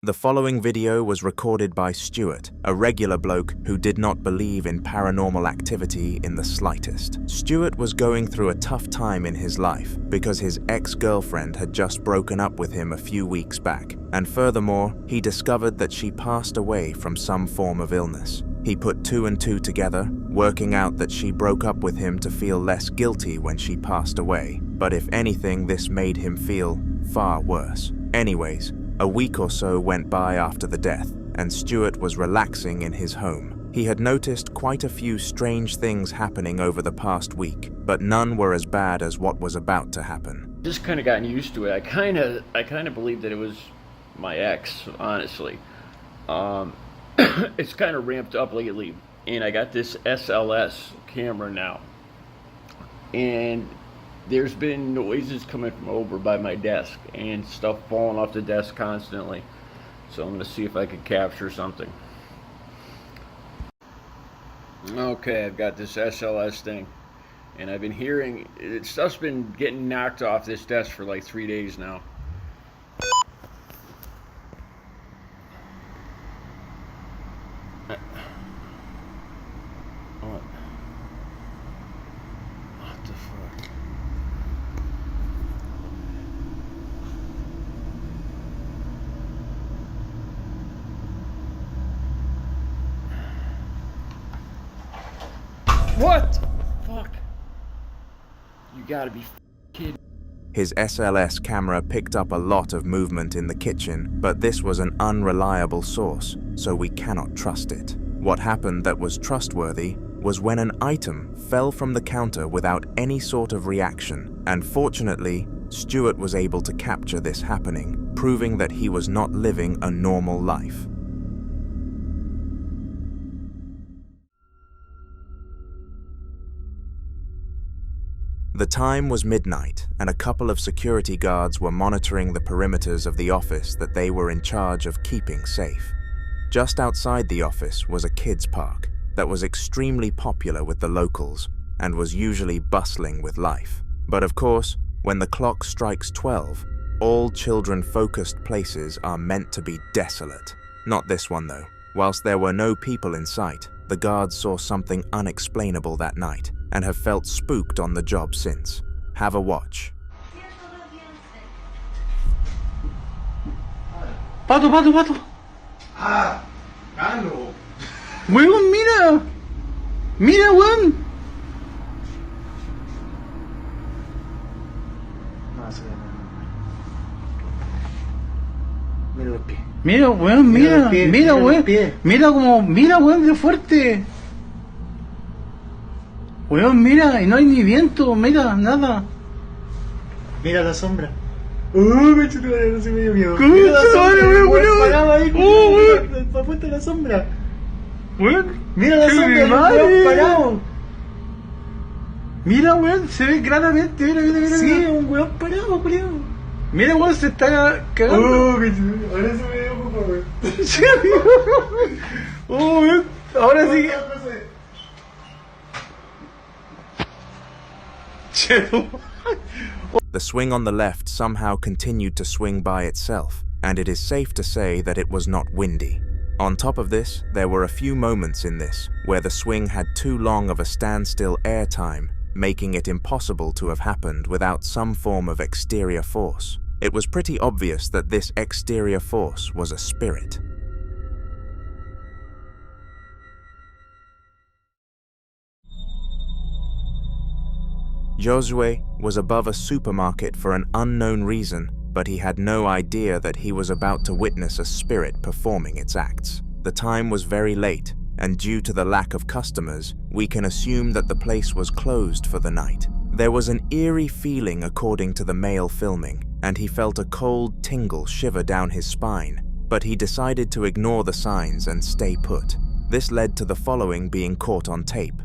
The following video was recorded by Stuart, a regular bloke who did not believe in paranormal activity in the slightest. Stuart was going through a tough time in his life because his ex-girlfriend had just broken up with him a few weeks back, and furthermore, he discovered that she passed away from some form of illness. He put two and two together, working out that she broke up with him to feel less guilty when she passed away, but if anything, this made him feel far worse. Anyways, a week or so went by after the death, and Stuart was relaxing in his home. He had noticed quite a few strange things happening over the past week, but none were as bad as what was about to happen. Just kind of gotten used to it. I kind of believed that it was my ex, honestly. It's kind of ramped up lately, and I got this SLS camera now, and there's been noises coming from over by my desk and stuff falling off the desk constantly. So I'm going to see if I can capture something. Okay, I've got this SLS thing, and I've been hearing, stuff's been getting knocked off this desk for like 3 days now. What the fuck? What? Fuck. You gotta be kidding. His SLS camera picked up a lot of movement in the kitchen, but this was an unreliable source, so we cannot trust it. What happened that was trustworthy was when an item fell from the counter without any sort of reaction, and fortunately, Stuart was able to capture this happening, proving that he was not living a normal life. The time was midnight, and a couple of security guards were monitoring the perimeters of the office that they were in charge of keeping safe. Just outside the office was a kids' park that was extremely popular with the locals and was usually bustling with life. But of course, when the clock strikes 12, all children-focused places are meant to be desolate. Not this one though. Whilst there were no people in sight, the guards saw something unexplainable that night and have felt spooked on the job since. Have a watch. Pato, pato, pato. Ah, Carlos. Weón, mira. Mira, weón. No, se ve. Mira los pies. Mira, weón, Mira mira. los pies, Mira, mira los weón. pies. Mira como, mira, weón, de fuerte. Weón, mira, y no hay ni viento, mira, nada. Mira la sombra. Me chutó, no se me dio miedo. ¿Cómo Mira la se sombra, vale, weón, weón? parado ahí, weón. apuesta la sombra. Weón, Mira la ¡qué sombra, el madre! weón parado. Mira, weón, se ve claramente, mira, mira, mira. Sí, mira. un weón parado, creo. Mira, weón, se está cagando. Me chutó, ahora se me dio poco, weón. Sí, weón, ahora sí. The swing on the left somehow continued to swing by itself, and it is safe to say that it was not windy. On top of this, there were a few moments in this where the swing had too long of a standstill air time, making it impossible to have happened without some form of exterior force. It was pretty obvious that this exterior force was a spirit. Josue was above a supermarket for an unknown reason, but he had no idea that he was about to witness a spirit performing its acts. The time was very late, and due to the lack of customers, we can assume that the place was closed for the night. There was an eerie feeling according to the male filming, and he felt a cold tingle shiver down his spine, but he decided to ignore the signs and stay put. This led to the following being caught on tape.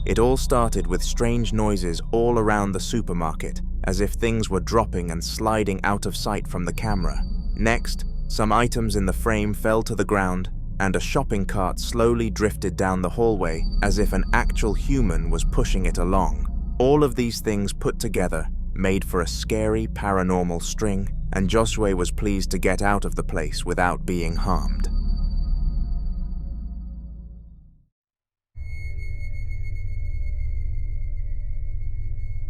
It all started with strange noises all around the supermarket, as if things were dropping and sliding out of sight from the camera. Next, some items in the frame fell to the ground, and a shopping cart slowly drifted down the hallway as if an actual human was pushing it along. All of these things put together made for a scary paranormal string, and Joshua was pleased to get out of the place without being harmed.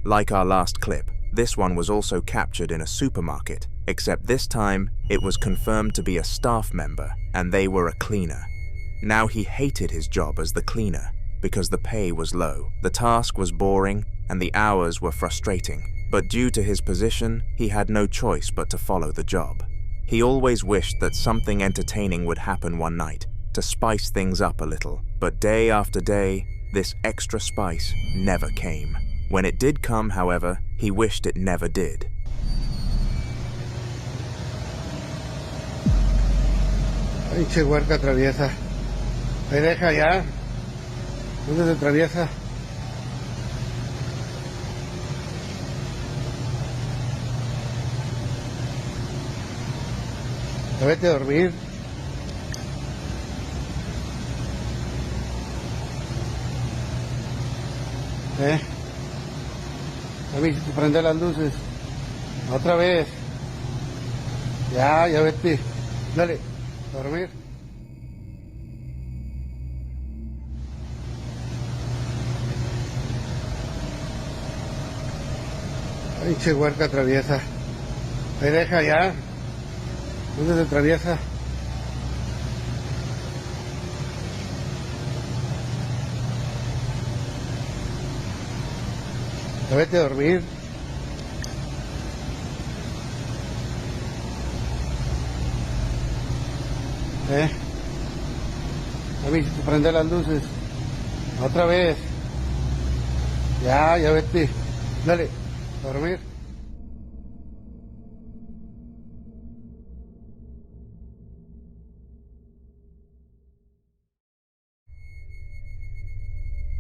Like our last clip, this one was also captured in a supermarket, except this time it was confirmed to be a staff member, and they were a cleaner. Now he hated his job as the cleaner because the pay was low, the task was boring, and the hours were frustrating. But due to his position, he had no choice but to follow the job. He always wished that something entertaining would happen one night to spice things up a little, but day after day, this extra spice never came. When it did come, however, he wished it never did. Ay, che huerca traviesa. Ahí deja ya. ¿Dónde se atraviesa? Ya vete a dormir. A mí, prende las luces. Otra vez. Ya vete. Dale, a dormir. Ay, che huerca traviesa. Ahí deja ya. ¿Dónde se atraviesa? Ya vete a dormir. A mí, prende las luces. Otra vez. Ya vete. Dale, a dormir.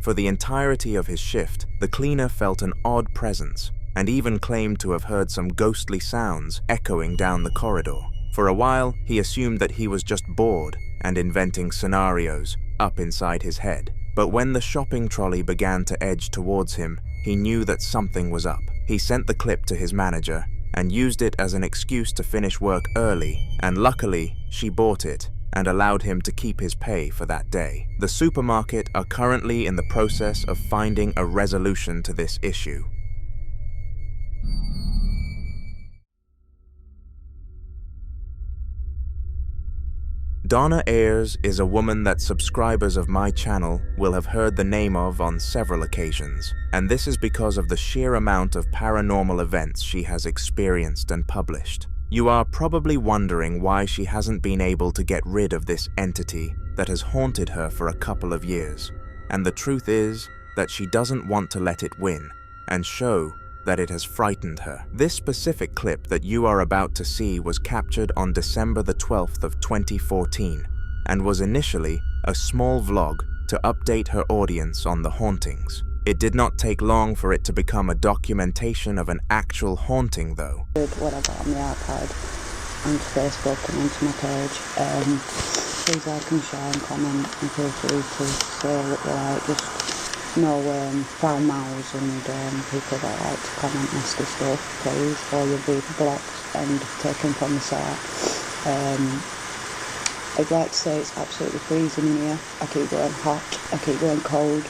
For the entirety of his shift, the cleaner felt an odd presence and even claimed to have heard some ghostly sounds echoing down the corridor. For a while, he assumed that he was just bored and inventing scenarios up inside his head. But when the shopping trolley began to edge towards him, he knew that something was up. He sent the clip to his manager and used it as an excuse to finish work early, and luckily, she bought it and allowed him to keep his pay for that day. The supermarket are currently in the process of finding a resolution to this issue. Donna Ayers is a woman that subscribers of my channel will have heard the name of on several occasions, and this is because of the sheer amount of paranormal events she has experienced and published. You are probably wondering why she hasn't been able to get rid of this entity that has haunted her for a couple of years, and the truth is that she doesn't want to let it win and show that it has frightened her. This specific clip that you are about to see was captured on December the 12th of 2014 and was initially a small vlog to update her audience on the hauntings. It did not take long for it to become a documentation of an actual haunting, though. What I got on the iPad, onto Facebook and onto my page. Please like and share and comment, and feel free to say what you like. Just no foul mouths and people that like to comment nasty stuff, please, or you'll be blocked and taken from the site. I'd like to say it's absolutely freezing in here. I keep going hot, I keep going cold.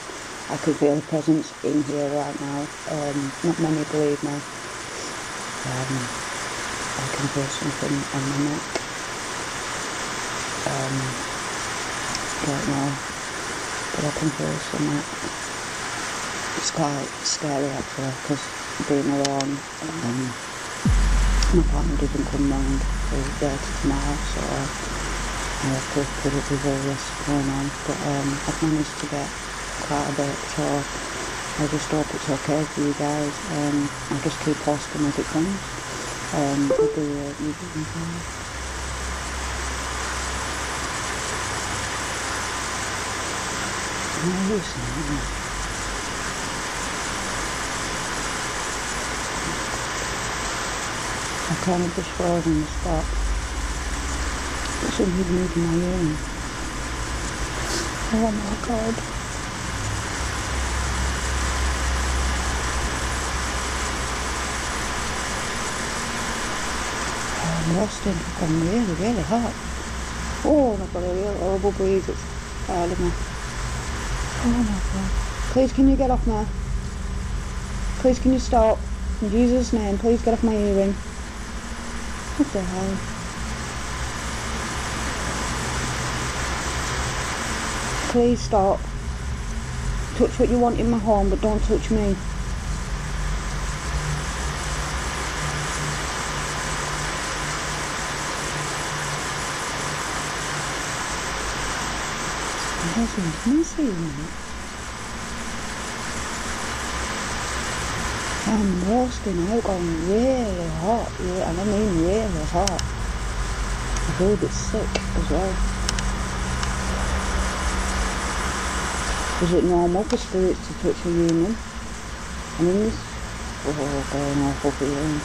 I could feel a presence in here right now. Not many believe me. I can feel something on my neck. Don't know, but I can feel something. It's quite scary actually, because being alone, my partner didn't come round till later tomorrow, so I have to put it with all this going on. But I've managed to get quite a bit, so I just hope it's okay for you guys. I'll just keep posting as it comes. We'll do I kind of just froze on the spot. But something's moving my earring. Oh my god. I'm lost in. I've gone really, really hot. Oh, and I've got a real horrible breeze that's out of me. Oh my god. Please can you get off me? Please can you stop? In Jesus' name, please get off my earring. What the hell? Please stop. Touch what you want in my home, but don't touch me. My husband, can you see me? I'm roasting out, going really hot, yeah, and I mean really hot. I feel a bit sick as well. Is it normal for spirits to touch a human? I mean this, oh god, an awful feeling.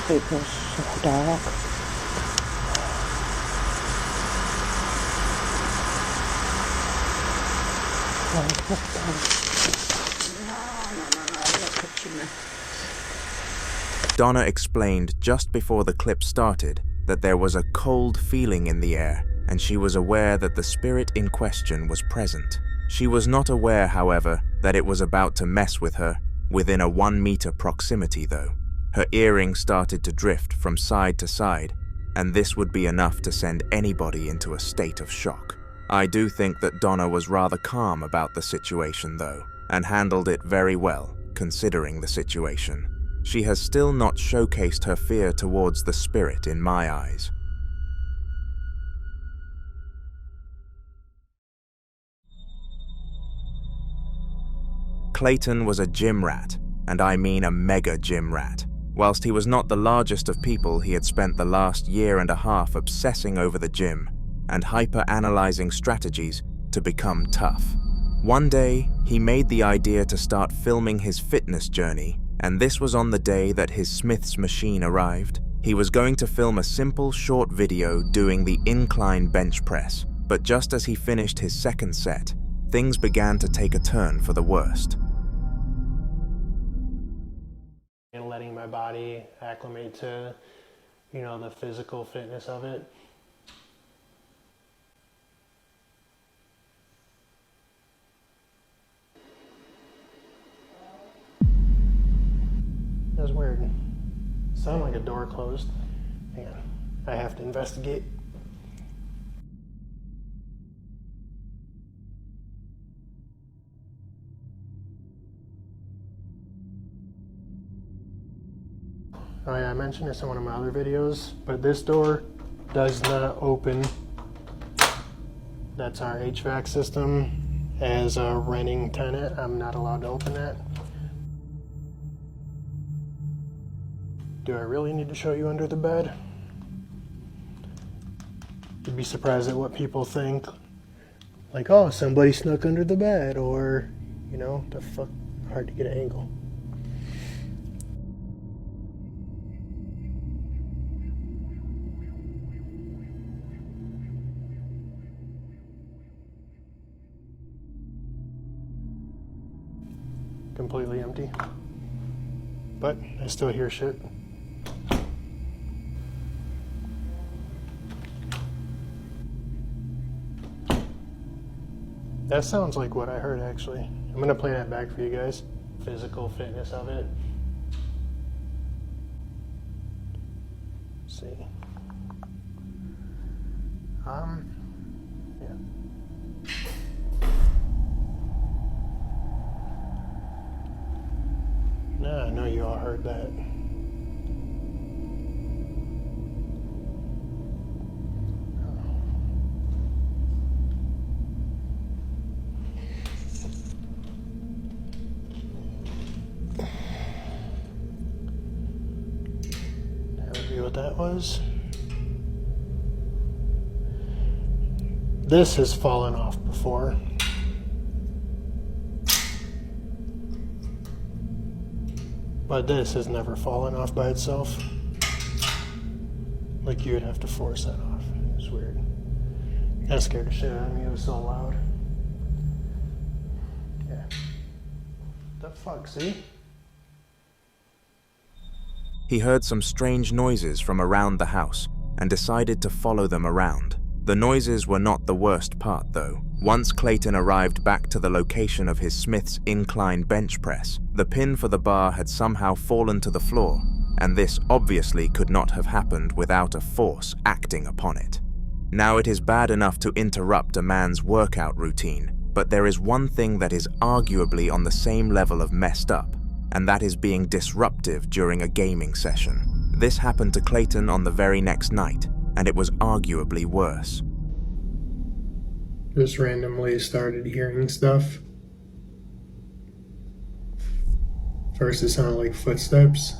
It feels so dark. Oh, no, not touching me. Donna explained just before the clip started that there was a cold feeling in the air, and she was aware that the spirit in question was present. She was not aware, however, that it was about to mess with her within a 1 meter proximity though. Her earring started to drift from side to side, and this would be enough to send anybody into a state of shock. I do think that Donna was rather calm about the situation though, and handled it very well, considering the situation. She has still not showcased her fear towards the spirit in my eyes. Clayton was a gym rat, and I mean a mega gym rat. Whilst he was not the largest of people, he had spent the last 1.5 years obsessing over the gym and hyper-analyzing strategies to become tough. One day, he made the idea to start filming his fitness journey, and this was on the day that his Smith's machine arrived. He was going to film a simple short video doing the incline bench press, but just as he finished his second set, things began to take a turn for the worst. And letting my body acclimate to, the physical fitness of it. That was weird. Sounded like a door closed. Hang on, I have to investigate. Oh yeah, I mentioned this in one of my other videos, but this door does not open. That's our HVAC system. As a renting tenant, I'm not allowed to open that. Do I really need to show you under the bed? You'd be surprised at what people think. Like, oh, somebody snuck under the bed, or, the fuck, hard to get an angle. Completely empty. But I still hear shit. That sounds like what I heard, actually. I'm gonna play that back for you guys. Physical fitness of it. Let's see. Yeah. Nah, I know you all heard that. What that was. This has fallen off before. But this has never fallen off by itself. Like you would have to force that off. It was weird. That scared the shit out of me. It was so loud. Yeah. The fuck, see? He heard some strange noises from around the house and decided to follow them around. The noises were not the worst part, though. Once Clayton arrived back to the location of his Smith's incline bench press, the pin for the bar had somehow fallen to the floor, and this obviously could not have happened without a force acting upon it. Now, it is bad enough to interrupt a man's workout routine, but there is one thing that is arguably on the same level of messed up, and that is being disruptive during a gaming session. This happened to Clayton on the very next night, and it was arguably worse. Just randomly started hearing stuff. First it sounded like footsteps.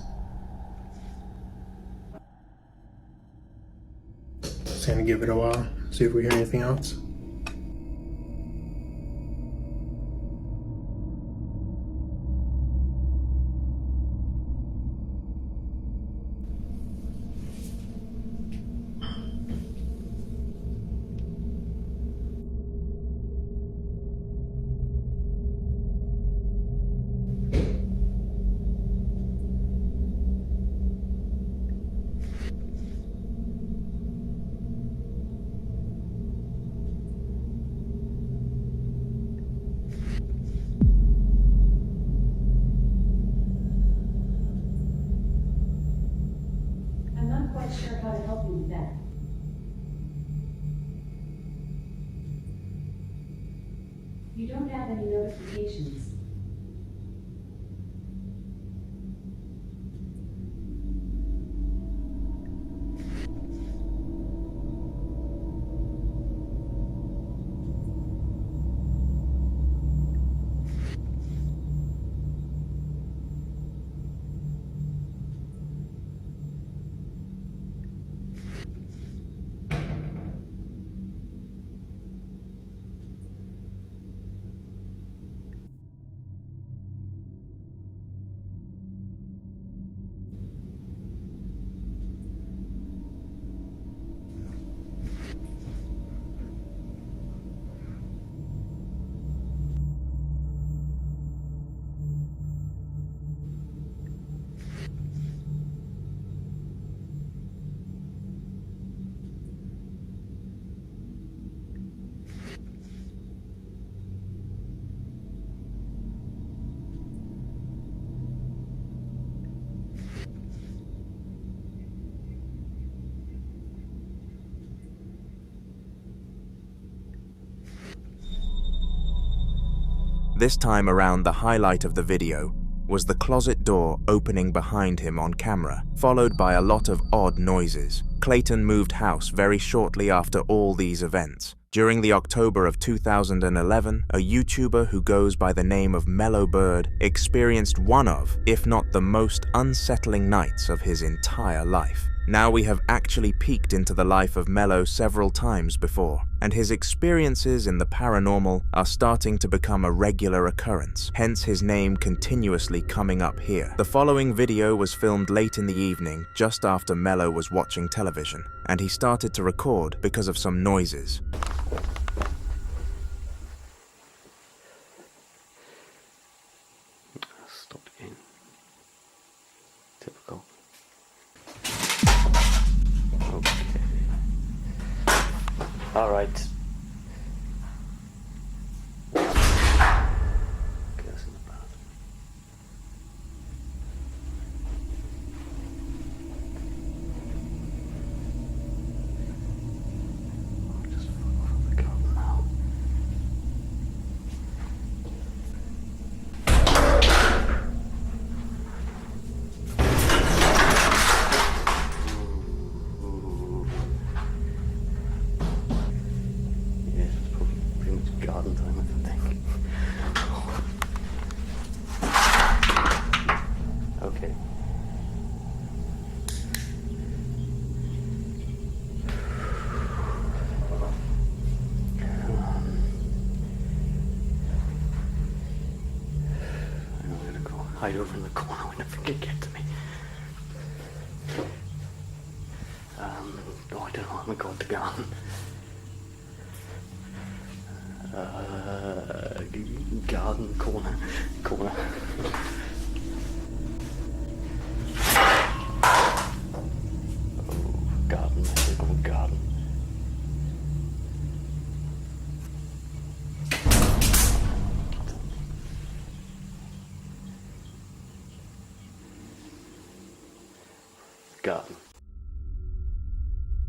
Just gonna give it a while, see if we hear anything else. Sure how to help you with that. You don't have any notifications. This time around, the highlight of the video was the closet door opening behind him on camera, followed by a lot of odd noises. Clayton moved house very shortly after all these events. During the October of 2011, a YouTuber who goes by the name of Mellow experienced one of, if not the most unsettling nights of his entire life. Now we have actually peeked into the life of Mellow several times before, and his experiences in the paranormal are starting to become a regular occurrence, hence his name continuously coming up here. The following video was filmed late in the evening, just after Mellow was watching television, and he started to record because of some noises. Stop again. Typical. Okay. All right. Guess in the bathroom. I'll just fuck off the cup now. Garden time, I think. Okay. I'm gonna go hide over in the corner when nothing can get to me. Oh my god, the gun. Garden corner. Garden, mythical garden. Garden.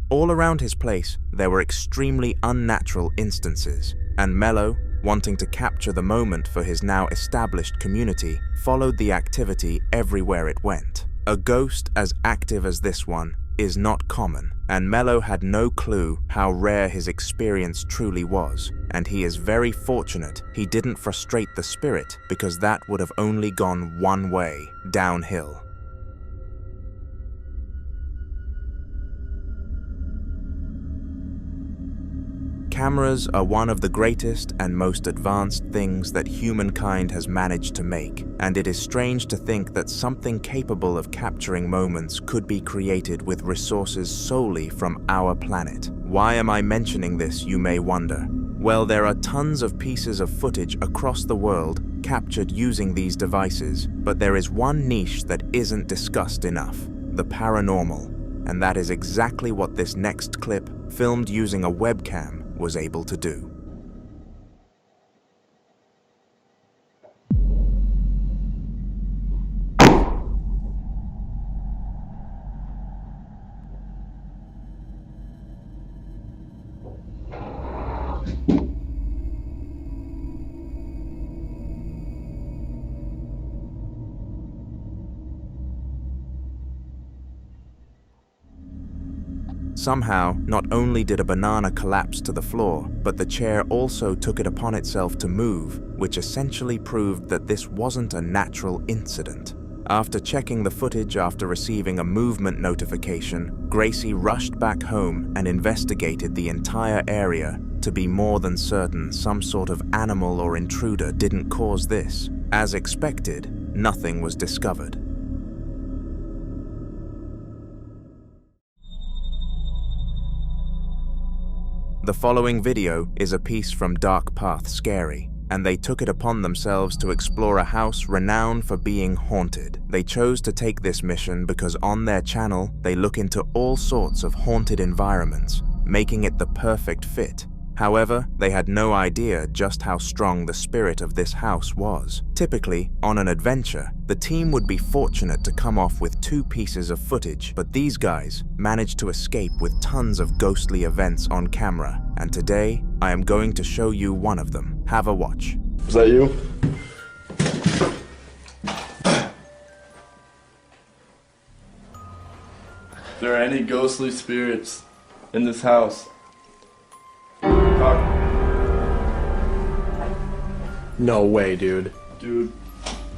All around his place, there were extremely unnatural instances, and Mellow, wanting to capture the moment for his now established community, followed the activity everywhere it went. A ghost as active as this one is not common, and Mellow had no clue how rare his experience truly was, and he is very fortunate he didn't frustrate the spirit, because that would have only gone one way, downhill. Cameras are one of the greatest and most advanced things that humankind has managed to make, and it is strange to think that something capable of capturing moments could be created with resources solely from our planet. Why am I mentioning this, you may wonder? Well, there are tons of pieces of footage across the world captured using these devices, but there is one niche that isn't discussed enough: the paranormal. And that is exactly what this next clip, filmed using a webcam, was able to do. Somehow, not only did a banana collapse to the floor, but the chair also took it upon itself to move, which essentially proved that this wasn't a natural incident. After checking the footage after receiving a movement notification, Gracie rushed back home and investigated the entire area to be more than certain some sort of animal or intruder didn't cause this. As expected, nothing was discovered. The following video is a piece from Dark Path Scary, and they took it upon themselves to explore a house renowned for being haunted. They chose to take this mission because on their channel, they look into all sorts of haunted environments, making it the perfect fit. However, they had no idea just how strong the spirit of this house was. Typically, on an adventure, the team would be fortunate to come off with 2 pieces of footage, but these guys managed to escape with tons of ghostly events on camera, and today, I am going to show you one of them. Have a watch. Is that you? If there are any ghostly spirits in this house, no way, dude. Dude.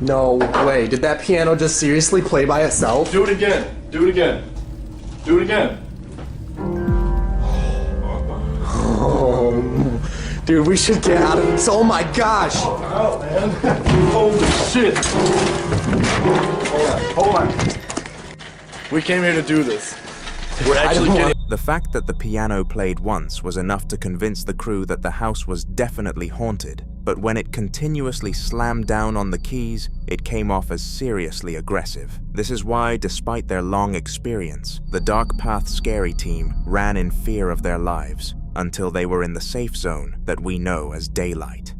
No way. Did that piano just seriously play by itself? Do it again. Do it again. Do it again. Oh, dude, we should get out of this. Oh my gosh. Oh, man. Holy shit. Hold on. We came here to do this. We're actually getting... The fact that the piano played once was enough to convince the crew that the house was definitely haunted, but when it continuously slammed down on the keys, it came off as seriously aggressive. This is why, despite their long experience, the Dark Path Scary team ran in fear of their lives, until they were in the safe zone that we know as daylight.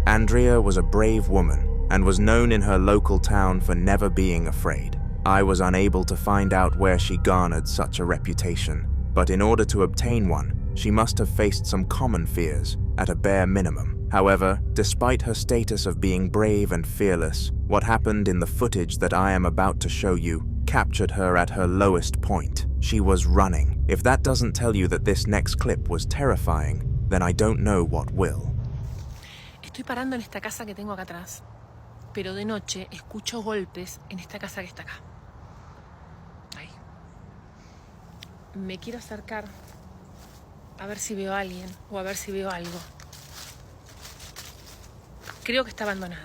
Andrea was a brave woman, and was known in her local town for never being afraid. I was unable to find out where she garnered such a reputation, but in order to obtain one, she must have faced some common fears, at a bare minimum. However, despite her status of being brave and fearless, what happened in the footage that I am about to show you captured her at her lowest point. She was running. If that doesn't tell you that this next clip was terrifying, then I don't know what will. Estoy parando en esta casa que tengo acá atrás. Pero de noche escucho golpes en esta casa que está acá. Ahí. Me quiero acercar a ver si veo a alguien o a ver si veo algo. Creo que está abandonada.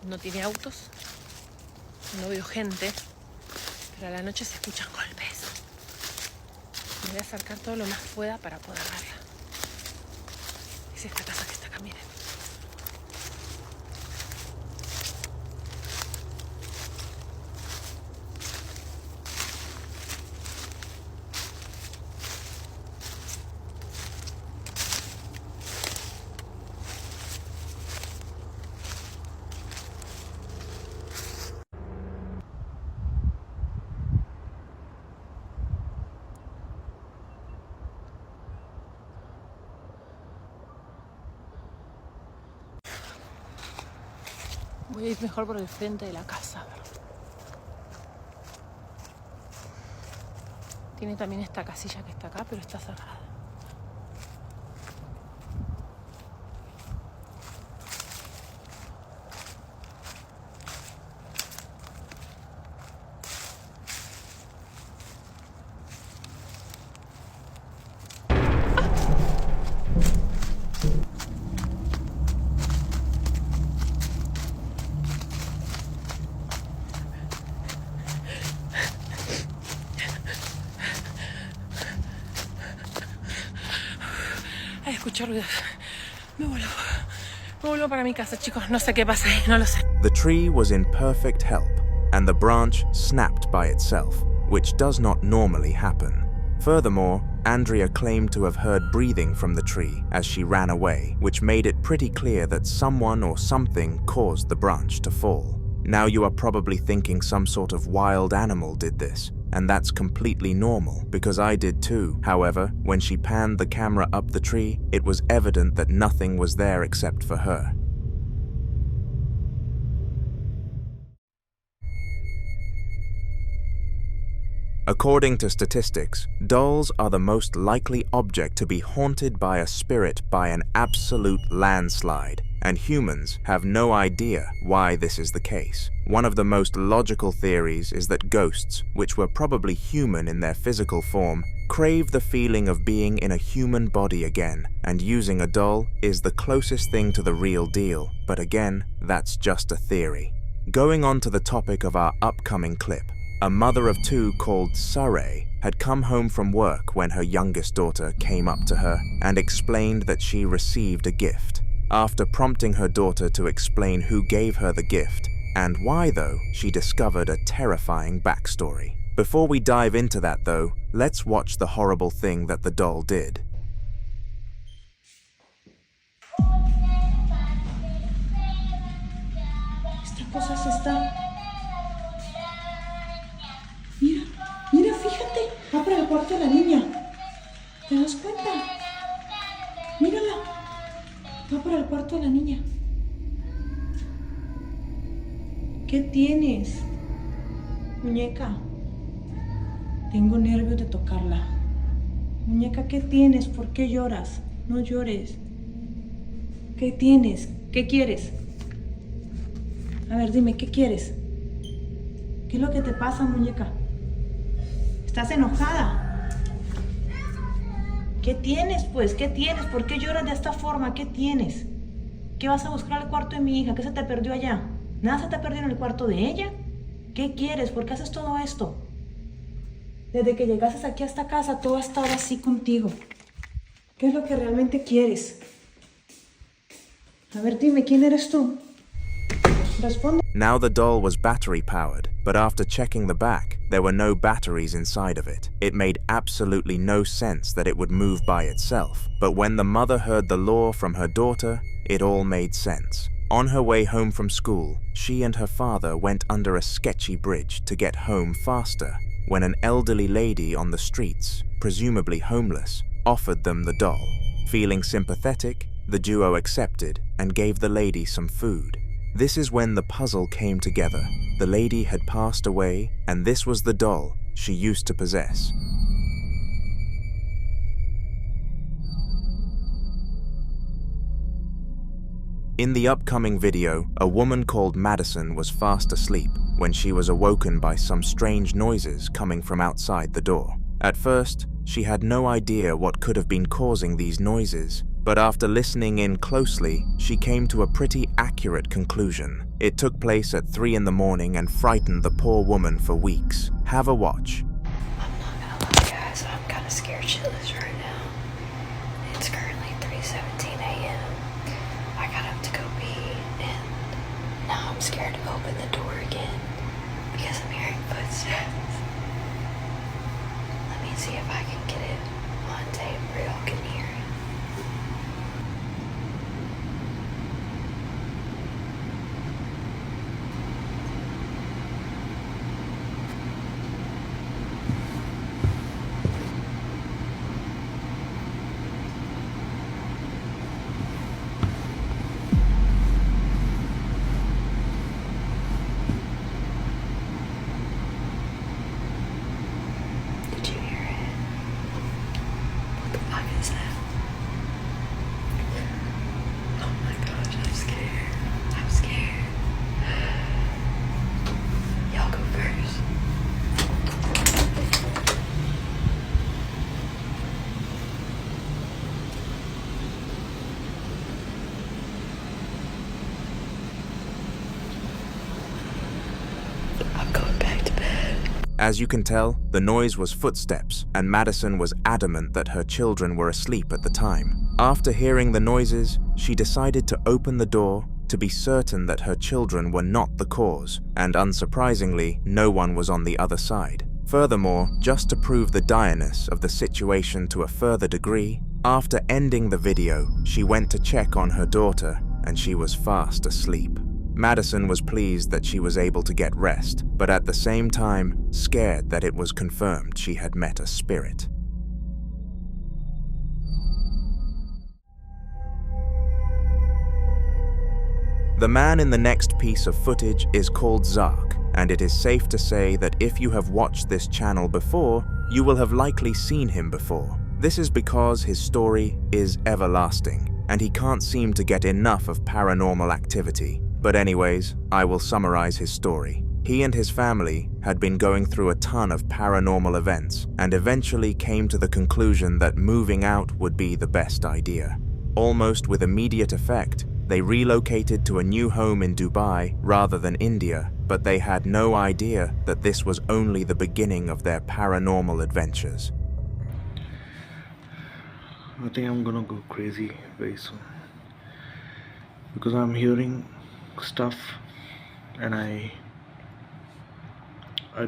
No tiene autos, No veo gente, pero a la noche se escuchan golpes. Me voy a acercar todo lo más pueda para poder verla. Es esta casa que está acá, miren. Voy a ir mejor por el frente de la casa. Tiene también esta casilla que está acá, pero está cerrada. Escucho ruidos. Me vuelvo para mi casa, chicos. No sé qué pasa ahí, no lo sé. The tree was in perfect health, and the branch snapped by itself, which does not normally happen. Furthermore, Andrea claimed to have heard breathing from the tree as she ran away, which made it pretty clear that someone or something caused the branch to fall. Now you are probably thinking some sort of wild animal did this, and that's completely normal, because I did too. However, when she panned the camera up the tree, it was evident that nothing was there except for her. According to statistics, dolls are the most likely object to be haunted by a spirit by an absolute landslide, and humans have no idea why this is the case. One of the most logical theories is that ghosts, which were probably human in their physical form, crave the feeling of being in a human body again, and using a doll is the closest thing to the real deal, but again, that's just a theory. Going on to the topic of our upcoming clip, a mother of two called Sir had come home from work when her youngest daughter came up to her and explained that she received a gift. After prompting her daughter to explain who gave her the gift and why though, she discovered a terrifying backstory. Before we dive into that though, let's watch the horrible thing that the doll did. Esta cosa se está... Mira, fíjate, va para el cuarto de la niña. ¿Te das cuenta? Mírala, va para el cuarto de la niña. ¿Qué tienes, muñeca? Tengo nervios de tocarla. Muñeca, ¿qué tienes? ¿Por qué lloras? No llores. ¿Qué tienes? ¿Qué quieres? A ver, dime, ¿qué quieres? ¿Qué es lo que te pasa, muñeca? ¿Estás enojada? ¿Qué tienes, pues? ¿Qué tienes? ¿Por qué lloras de esta forma? ¿Qué tienes? ¿Qué vas a buscar al cuarto de mi hija? ¿Qué se te perdió allá? ¿Nada se te perdió en el cuarto de ella? ¿Qué quieres? ¿Por qué haces todo esto? Desde que llegaste aquí a esta casa, todo ha estado así contigo. ¿Qué es lo que realmente quieres? A ver, dime, ¿quién eres tú? Responde. Now the doll was battery powered, but after checking the back, there were no batteries inside of it. It made absolutely no sense that it would move by itself, but when the mother heard the lore from her daughter, it all made sense. On her way home from school, she and her father went under a sketchy bridge to get home faster, when an elderly lady on the streets, presumably homeless, offered them the doll. Feeling sympathetic, the duo accepted and gave the lady some food. This is when the puzzle came together. The lady had passed away, and this was the doll she used to possess. In the upcoming video, a woman called Madison was fast asleep when she was awoken by some strange noises coming from outside the door. At first, she had no idea what could have been causing these noises, but after listening in closely, she came to a pretty accurate conclusion. It took place at 3 in the morning and frightened the poor woman for weeks. Have a watch. I'm not gonna lie, guys, I'm kind of scared shitless right now. It's currently 3:17 a.m. I got up to go pee, and now I'm scared to open the door again because I'm hearing footsteps. Let me see if I can get it on tape where y'all can hear it. As you can tell, the noise was footsteps, and Madison was adamant that her children were asleep at the time. After hearing the noises, she decided to open the door to be certain that her children were not the cause, and unsurprisingly, no one was on the other side. Furthermore, just to prove the direness of the situation to a further degree, after ending the video, she went to check on her daughter, and she was fast asleep. Madison was pleased that she was able to get rest, but at the same time, scared that it was confirmed she had met a spirit. The man in the next piece of footage is called Zark, and it is safe to say that if you have watched this channel before, you will have likely seen him before. This is because his story is everlasting, and he can't seem to get enough of paranormal activity. But anyways, I will summarize his story. He and his family had been going through a ton of paranormal events and eventually came to the conclusion that moving out would be the best idea. Almost with immediate effect, they relocated to a new home in Dubai rather than India, but they had no idea that this was only the beginning of their paranormal adventures. I think I'm gonna go crazy very soon because I'm hearing stuff and I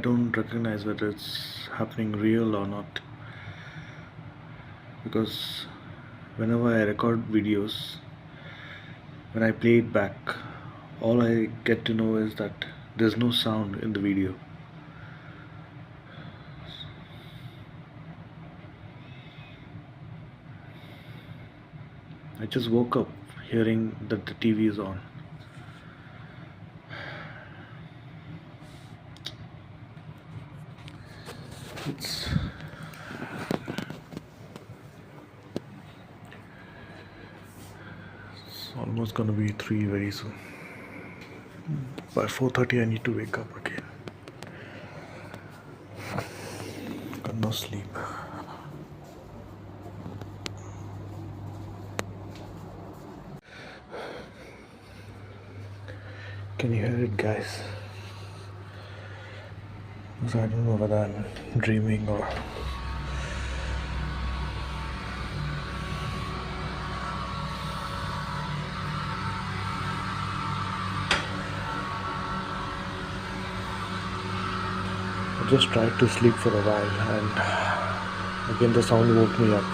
don't recognize whether it's happening real or not, because whenever I record videos, when I play it back, all I get to know is that there's no sound in the video. I just woke up hearing that the TV is on. It's almost gonna be 3 very soon. By 4:30 I need to wake up again. Got no sleep. Can you hear it, guys? Because I don't know whether I'm dreaming or... I just tried to sleep for a while and again the sound woke me up.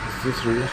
Is this real?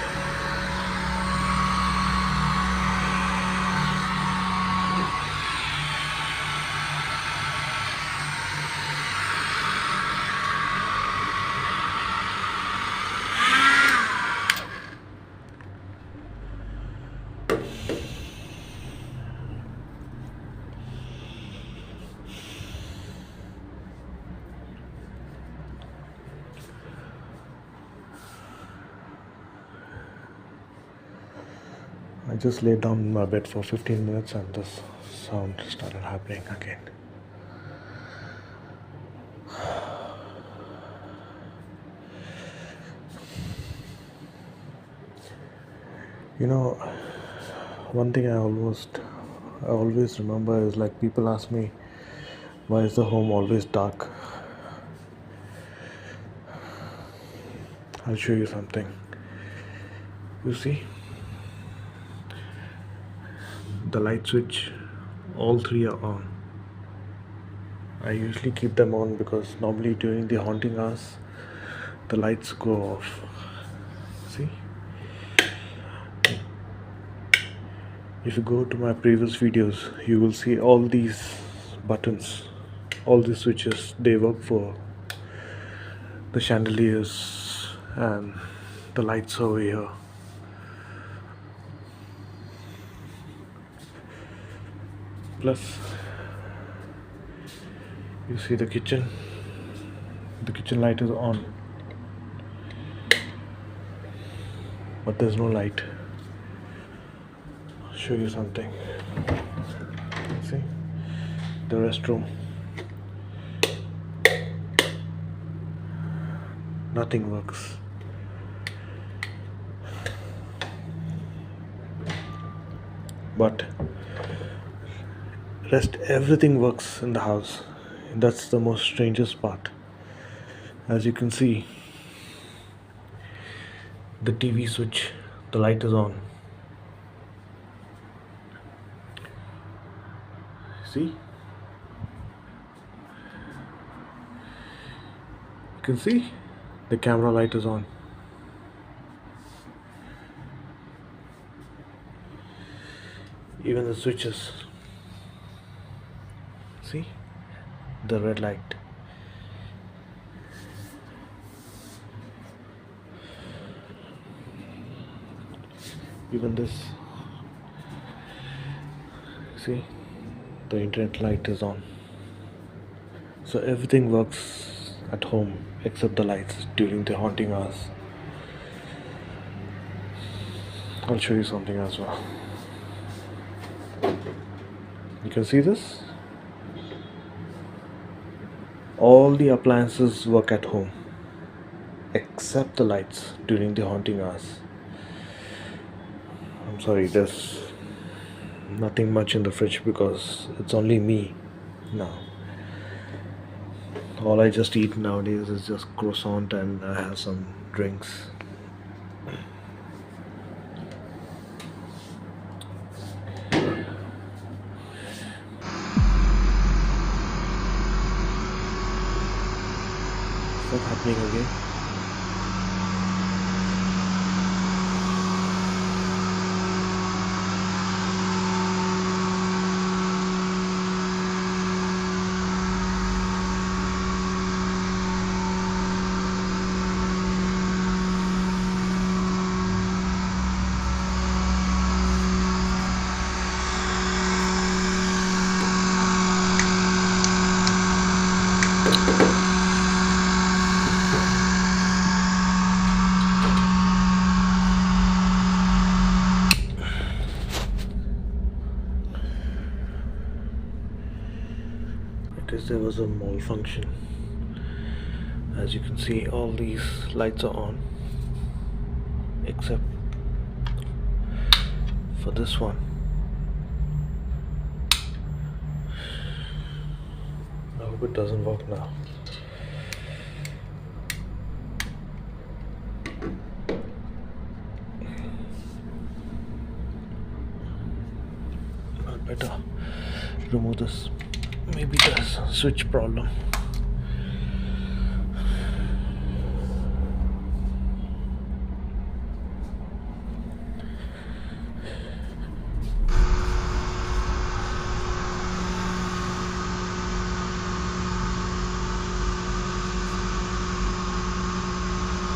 just laid down in my bed for 15 minutes and this sound started happening again. You know, one thing I always remember is like people ask me, why is the home always dark? I'll show you something. You see, the light switch, all three are on. I usually keep them on because normally during the haunting hours, the lights go off. See? If you go to my previous videos, you will see all these buttons, all these switches, they work for the chandeliers and the lights over here. Plus, you see the kitchen light is on, but there's no light. I'll show you something. See, the restroom, nothing works. But everything works in the house. That's the most strangest part. As you can see, the TV switch, the light is on. See? You can see the camera light is on. Even the switches. See? The red light. Even this. See? The internet light is on. So everything works at home except the lights during the haunting hours. I'll show you something as well. You can see this? All the appliances work at home except the lights during the haunting hours. I'm sorry, there's nothing much in the fridge because it's only me now. All I just eat nowadays is just croissant and I have some drinks. What's happening again? There was a malfunction. As you can see, all these lights are on except for this one. I hope it doesn't work now. I'd better remove this. Maybe there's a switch problem.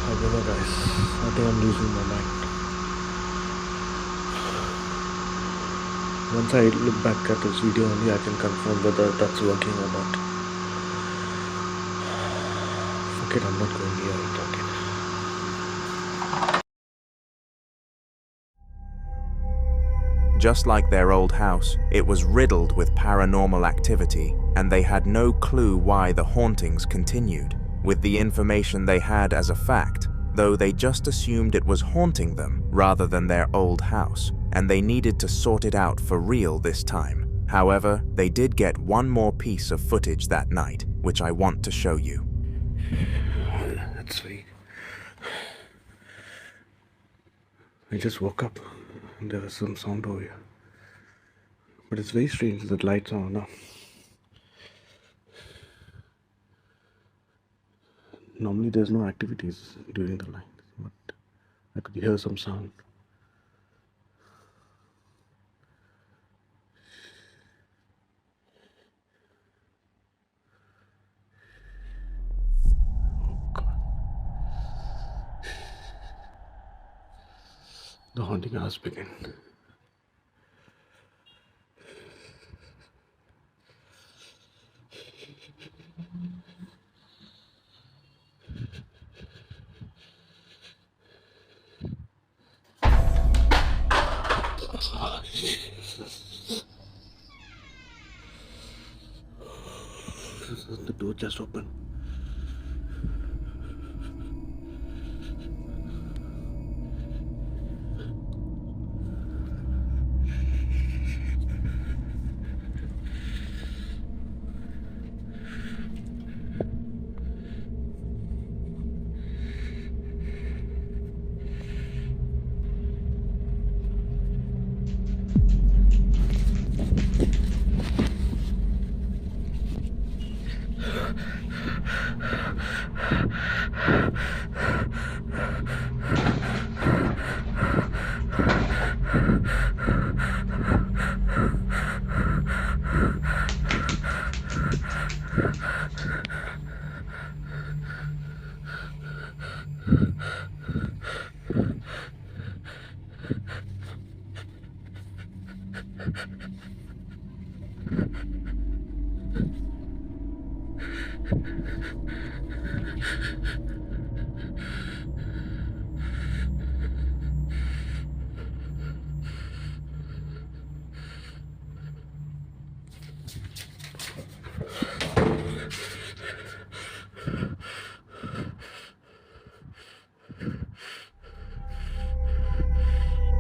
I don't know, guys. I think I'm losing my mind. Once I look back at this video only I can confirm whether that's working or not. Fuck it, I'm not going near it again. Just like their old house, it was riddled with paranormal activity, and they had no clue why the hauntings continued. With the information they had as a fact, though, they just assumed it was haunting them rather than their old house, and they needed to sort it out for real this time. However, they did get one more piece of footage that night, which I want to show you. That's sweet. I just woke up and there was some sound over here. But it's very strange that lights are on now. Normally there's no activities during the night, but I could hear some sound. The haunting hours begin. Oh, Jesus. The door just opened.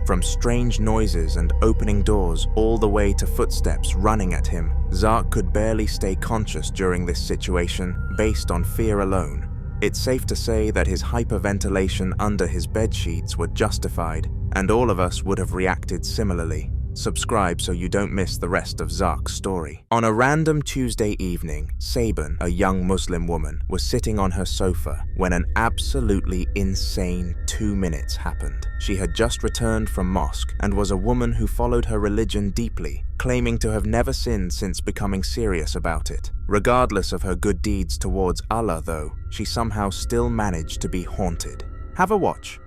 From strange noises and opening doors all the way to footsteps running at him, Zark could barely stay conscious during this situation based on fear alone. It's safe to say that his hyperventilation under his bedsheets were justified, and all of us would have reacted similarly. Subscribe so you don't miss the rest of Zark's story. On a random Tuesday evening, Sabin, a young Muslim woman, was sitting on her sofa when an absolutely insane 2 minutes happened. She had just returned from mosque and was a woman who followed her religion deeply, claiming to have never sinned since becoming serious about it. Regardless of her good deeds towards Allah, though, she somehow still managed to be haunted. Have a watch.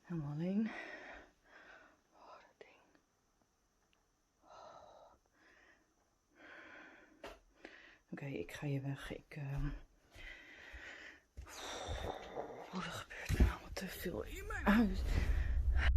Come on in. Oké, ik ga hier weg. Oh, er gebeurt nou wat te veel in mijn huis.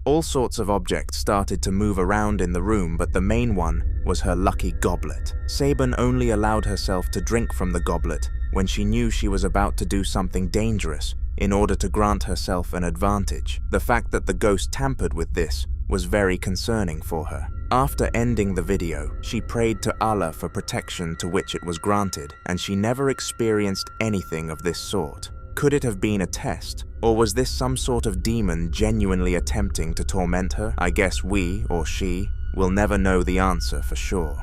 All sorts of objects started to move around in the room, but the main one was her lucky goblet. Sabin only allowed herself to drink from the goblet when she knew she was about to do something dangerous in order to grant herself an advantage. The fact that the ghost tampered with this was very concerning for her. After ending the video, she prayed to Allah for protection, to which it was granted, and she never experienced anything of this sort. Could it have been a test, or was this some sort of demon genuinely attempting to torment her? I guess we, or she, will never know the answer for sure.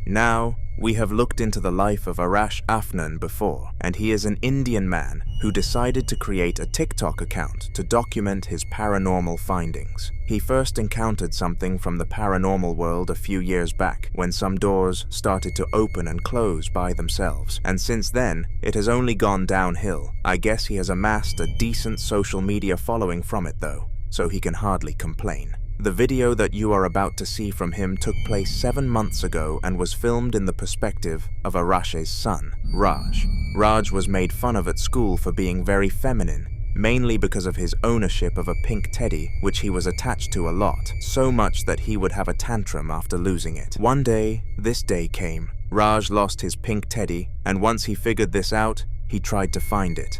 Now, we have looked into the life of Arash Afnan before, and he is an Indian man who decided to create a TikTok account to document his paranormal findings. He first encountered something from the paranormal world a few years back, when some doors started to open and close by themselves, and since then, it has only gone downhill. I guess he has amassed a decent social media following from it though, so he can hardly complain. The video that you are about to see from him took place 7 months ago and was filmed in the perspective of Arash's son, Raj. Raj was made fun of at school for being very feminine, mainly because of his ownership of a pink teddy which he was attached to a lot, so much that he would have a tantrum after losing it. One day, this day came. Raj lost his pink teddy, and once he figured this out, he tried to find it.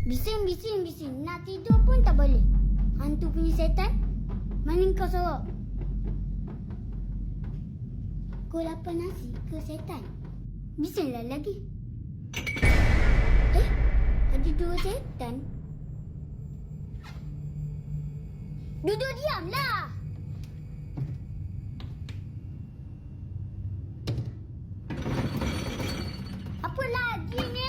Bising. Nak tidur pun tak boleh. Hantu punya setan. Maning kau sorok? Kau lapar nasi ke setan? Bisinglah lagi. Ada 2 setan? Duduk diamlah! Apa lagi ni?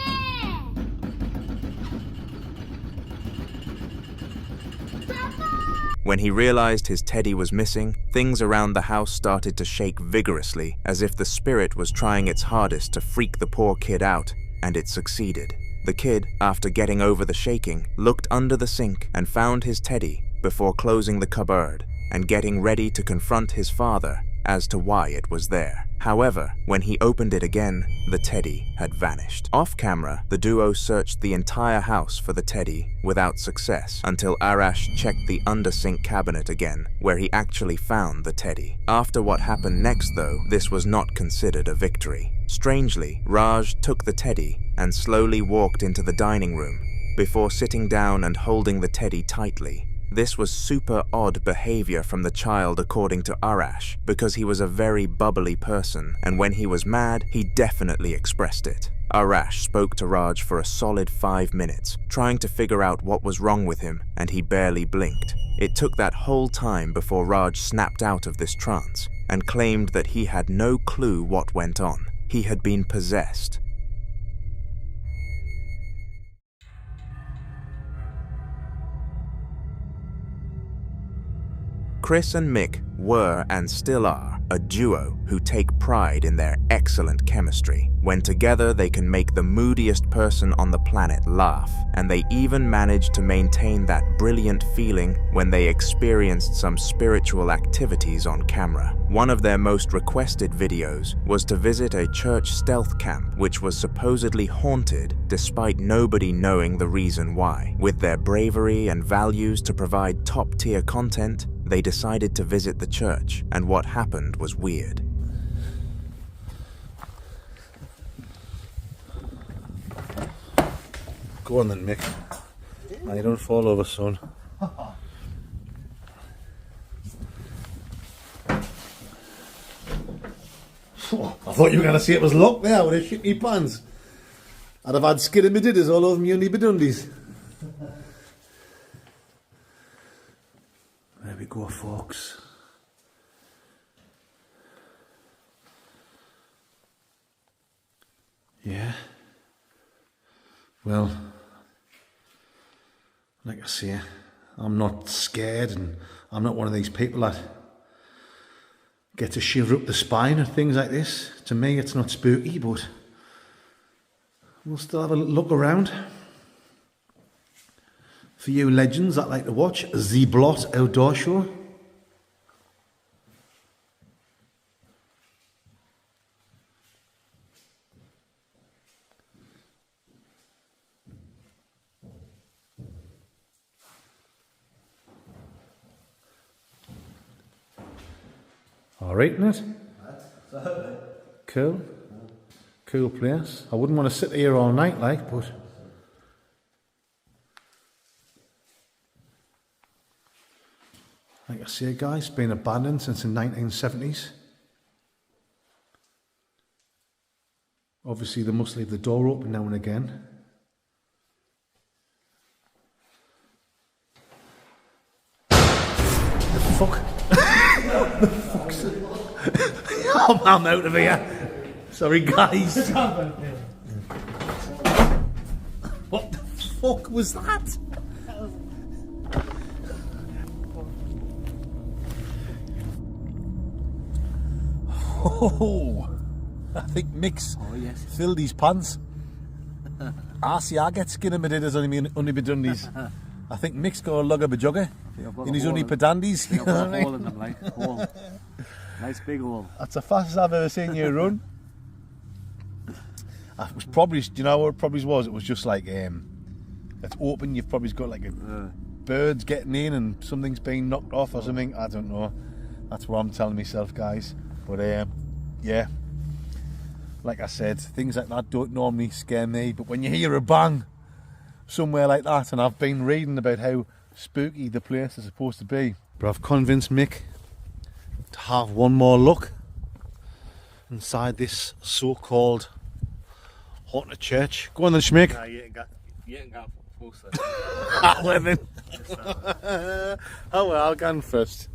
When he realized his teddy was missing, things around the house started to shake vigorously, as if the spirit was trying its hardest to freak the poor kid out, and it succeeded. The kid, after getting over the shaking, looked under the sink and found his teddy before closing the cupboard and getting ready to confront his father as to why it was there. However, when he opened it again, the teddy had vanished. Off camera, the duo searched the entire house for the teddy without success until Arash checked the under-sink cabinet again, where he actually found the teddy. After what happened next though, this was not considered a victory. Strangely, Raj took the teddy and slowly walked into the dining room before sitting down and holding the teddy tightly. This was super odd behavior from the child according to Arash, because he was a very bubbly person, and when he was mad, he definitely expressed it. Arash spoke to Raj for a solid 5 minutes, trying to figure out what was wrong with him, and he barely blinked. It took that whole time before Raj snapped out of this trance, and claimed that he had no clue what went on. He had been possessed. Chris and Mick were and still are a duo who take pride in their excellent chemistry. When together, they can make the moodiest person on the planet laugh, and they even managed to maintain that brilliant feeling when they experienced some spiritual activities on camera. One of their most requested videos was to visit a church stealth camp which was supposedly haunted despite nobody knowing the reason why. With their bravery and values to provide top-tier content, they decided to visit the church, and what happened was weird. Go on then, Mick. Now you don't fall over, son. I thought you were going to say it was locked there. I would have shit me pants. I'd have had skidamididders all over me uni bedundies. There we go, folks. Yeah. Well, like I say, I'm not scared, and I'm not one of these people that gets a shiver up the spine and things like this. To me, it's not spooky, but we'll still have a look around. For you legends that like to watch the Blot Outdoor Show. Alright, isn't it? Cool. Cool place. I wouldn't want to sit here all night like, but like I say, guys, it's been abandoned since the 1970s. Obviously, they must leave the door open now and again. The fuck? The fuck's it? I'm out of here. Sorry, guys. What the fuck was that? Oh, I think Mick's filled his pants. I get skin in my didders on my dundies. I think Mick's got a lug of a jugger in his only padandies. I've got a hole in them, like, hole. Nice big hole. That's the fastest I've ever seen you run. It was probably, do you know what it probably was? It was just like, it's open, you've probably got like birds getting in and something's being knocked off or something. I don't know. That's what I'm telling myself, guys. But yeah, like I said, things like that don't normally scare me. But when you hear a bang somewhere like that, and I've been reading about how spooky the place is supposed to be, but I've convinced Mick to have one more look inside this so-called haunted church. Go on then, Schmick. Nah, you ain't got closer. Well then. Oh well, I'll go on first.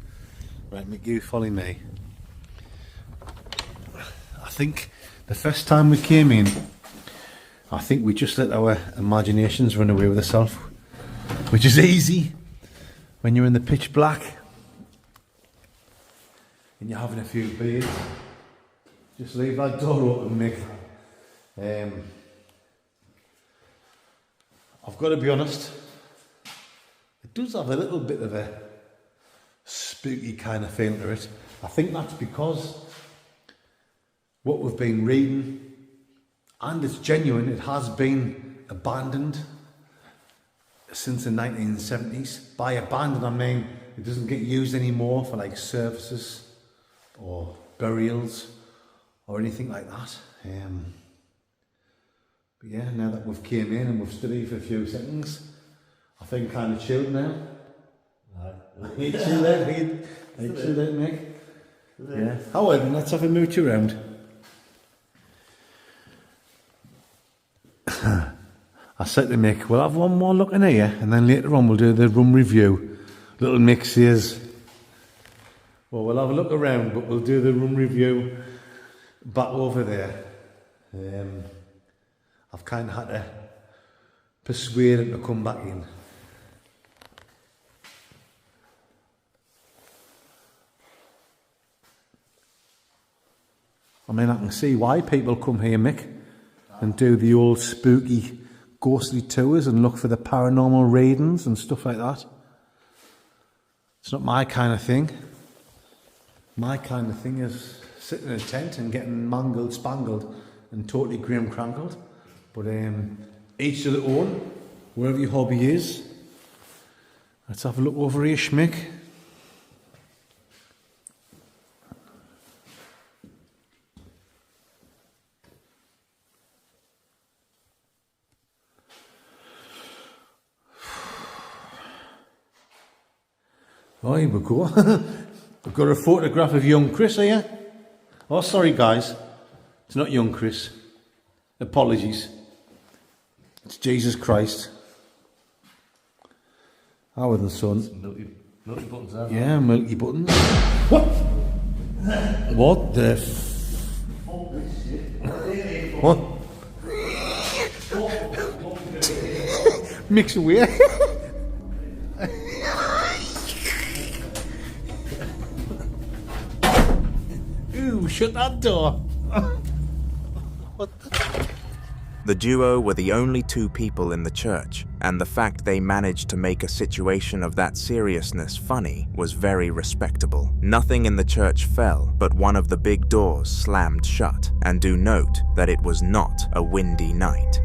Right, Mick, you follow me. I think the first time we came in, I think we just let our imaginations run away with ourselves, which is easy when you're in the pitch black and you're having a few beers. Just leave that door open, Mick. I've got to be honest, it does have a little bit of a spooky kind of feel to it. I think that's because what we've been reading, and it's genuine, it has been abandoned since the 1970s. By abandoned, I mean it doesn't get used anymore for like services or burials or anything like that. But yeah, now that we've came in and we've studied for a few seconds, I feel kind of chilled now. Are you chilled out? Are you chilled out, Mick? Yeah. However, let's have a mooch around. I said to Mick, we'll have one more look in here and then later on we'll do the room review. Little Mick says, well, we'll have a look around, but we'll do the room review back over there. I've kind of had to persuade him to come back in. I mean, I can see why people come here, Mick, and do the old spooky, ghostly tours and look for the paranormal readings and stuff like that. It's not my kind of thing. My kind of thing is sitting in a tent and getting mangled, spangled, and totally grim crankled. But each to their own, wherever your hobby is. Let's have a look over here, Schmick. Oh, here we go. We've got a photograph of young Chris here. Oh, sorry guys. It's not young Chris. Apologies. It's Jesus Christ. Our the son. Milky buttons there. Yeah, milky buttons. What? What the what? Mix away. shut that door. The duo were the only two people in the church, and the fact they managed to make a situation of that seriousness funny was very respectable. Nothing in the church fell, but one of the big doors slammed shut, and do note that it was not a windy night.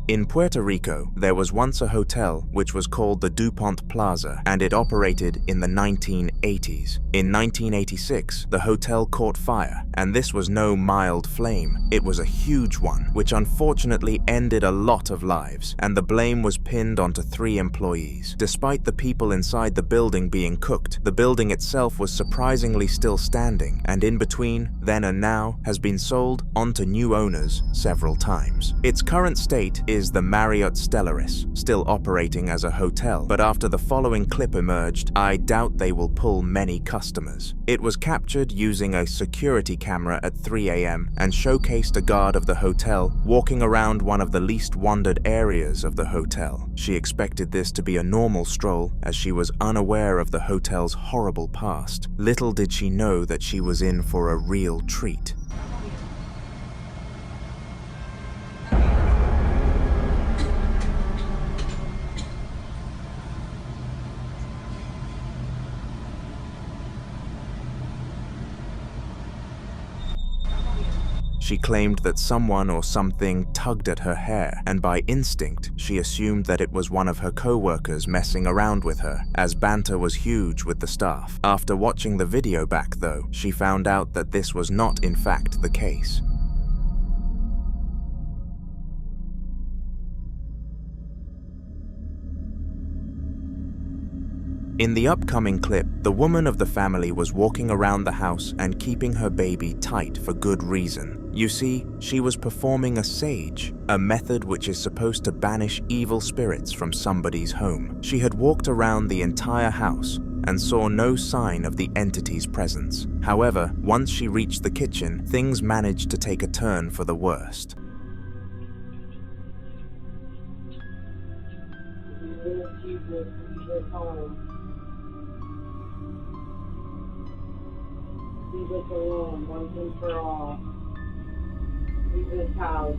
In Puerto Rico, there was once a hotel which was called the DuPont Plaza, and it operated in the 1980s. In 1986, the hotel caught fire, and this was no mild flame. It was a huge one, which unfortunately ended a lot of lives, and the blame was pinned onto 3 employees. Despite the people inside the building being cooked, the building itself was surprisingly still standing, and in between, then and now, has been sold onto new owners several times. Its current state is the Marriott Stellaris, still operating as a hotel, but after the following clip emerged, I doubt they will pull many customers. It was captured using a security camera at 3 a.m. and showcased a guard of the hotel walking around one of the least wandered areas of the hotel. She expected this to be a normal stroll, as she was unaware of the hotel's horrible past. Little did she know that she was in for a real treat. She claimed that someone or something tugged at her hair, and by instinct, she assumed that it was one of her co-workers messing around with her, as banter was huge with the staff. After watching the video back, though, she found out that this was not in fact the case. In the upcoming clip, the woman of the family was walking around the house and keeping her baby tight for good reason. You see, she was performing a sage, a method which is supposed to banish evil spirits from somebody's home. She had walked around the entire house and saw no sign of the entity's presence. However, once she reached the kitchen, things managed to take a turn for the worst. Leave us alone, once and for all. Leave this house.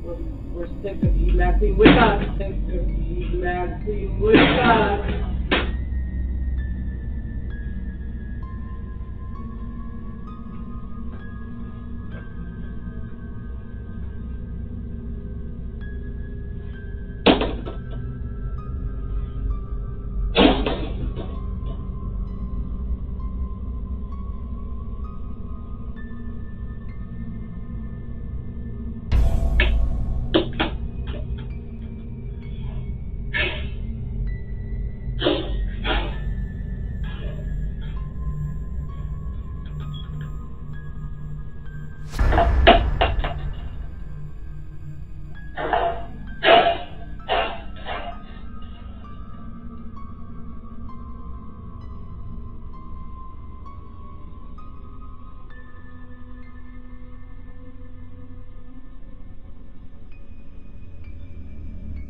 We're sick of you messing with us. Sick of you messing with us.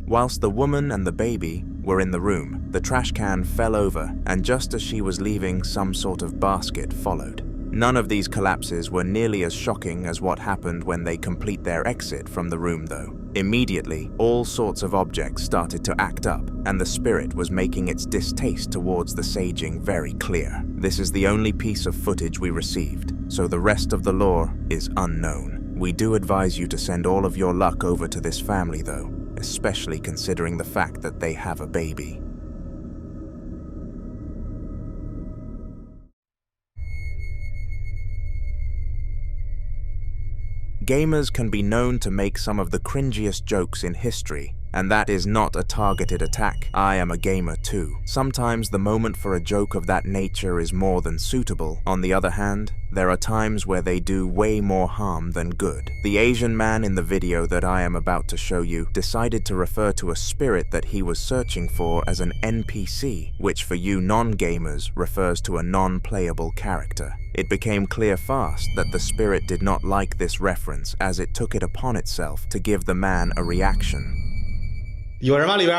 Whilst the woman and the baby were in the room, the trash can fell over, and just as she was leaving, some sort of basket followed. None of these collapses were nearly as shocking as what happened when they complete their exit from the room, though. Immediately, all sorts of objects started to act up, and the spirit was making its distaste towards the saging very clear. This is the only piece of footage we received, so the rest of the lore is unknown. We do advise you to send all of your luck over to this family, though, especially considering the fact that they have a baby. Gamers can be known to make some of the cringiest jokes in history, and that is not a targeted attack. I am a gamer too. Sometimes the moment for a joke of that nature is more than suitable. On the other hand, there are times where they do way more harm than good. The Asian man in the video that I am about to show you decided to refer to a spirit that he was searching for as an NPC, which for you non-gamers refers to a non-playable character. It became clear fast that the spirit did not like this reference, as it took it upon itself to give the man a reaction. 有人吗？里边？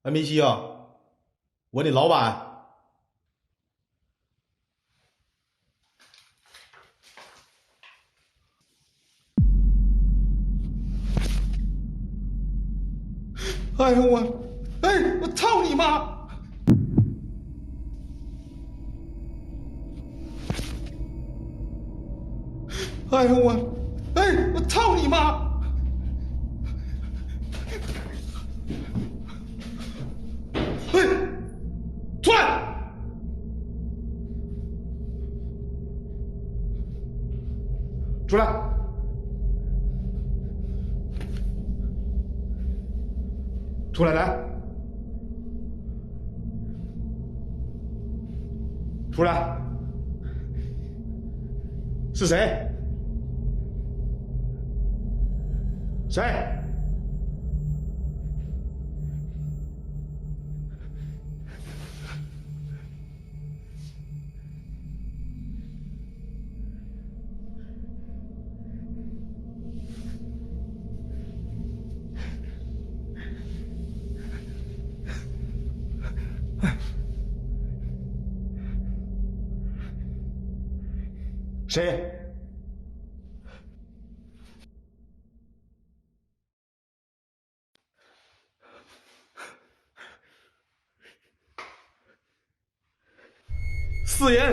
哎，梅西啊，我的老板。哎呦我，哎，我操你妈！哎呦我，哎，我操你妈！哎，出来！出来！出来来！出来！是谁？谁？谁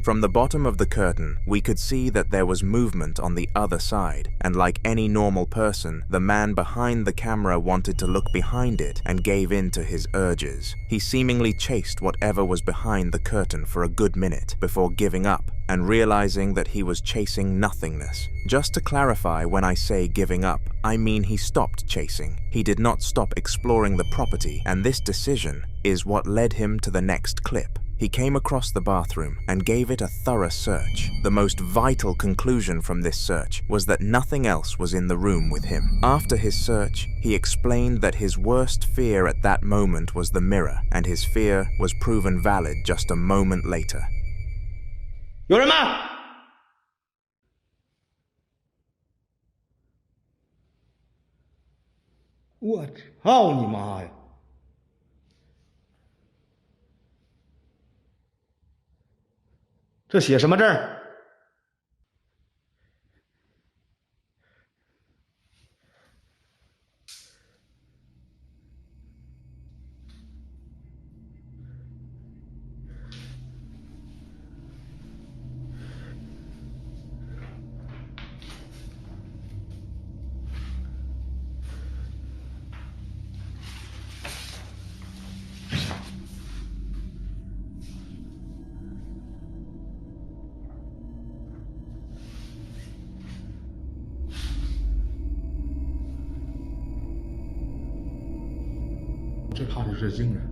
？From the bottom of the curtain, we could see that there was movement on the other side, and like any normal person, the man behind the camera wanted to look behind it and gave in to his urges. He seemingly chased whatever was behind the curtain for a good minute before giving up and realizing that he was chasing nothingness. Just to clarify, when I say giving up, I mean he stopped chasing. He did not stop exploring the property, and this decision is what led him to the next clip. He came across the bathroom and gave it a thorough search. The most vital conclusion from this search was that nothing else was in the room with him. After his search, he explained that his worst fear at that moment was the mirror, and his fear was proven valid just a moment later. 有人吗？我操你妈呀！这写什么字儿？最怕的是这惊人。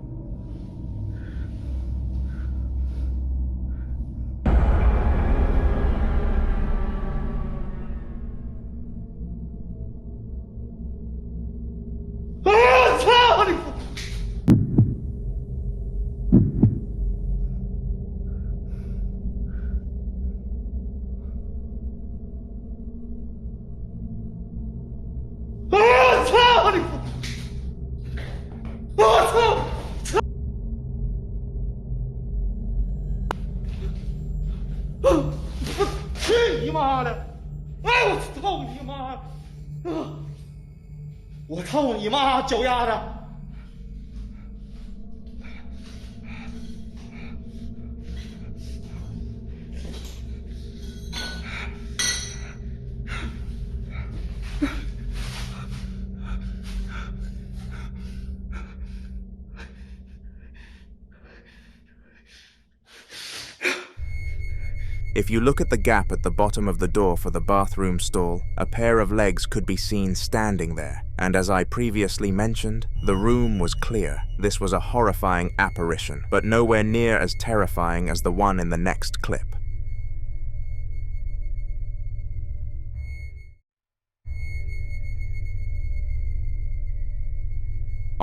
我操你！我操你！我操！我去你妈的！哎，我操你妈！我操你妈，脚丫子！If you look at the gap at the bottom of the door for the bathroom stall, a pair of legs could be seen standing there, and as I previously mentioned, the room was clear. This was a horrifying apparition, but nowhere near as terrifying as the one in the next clip.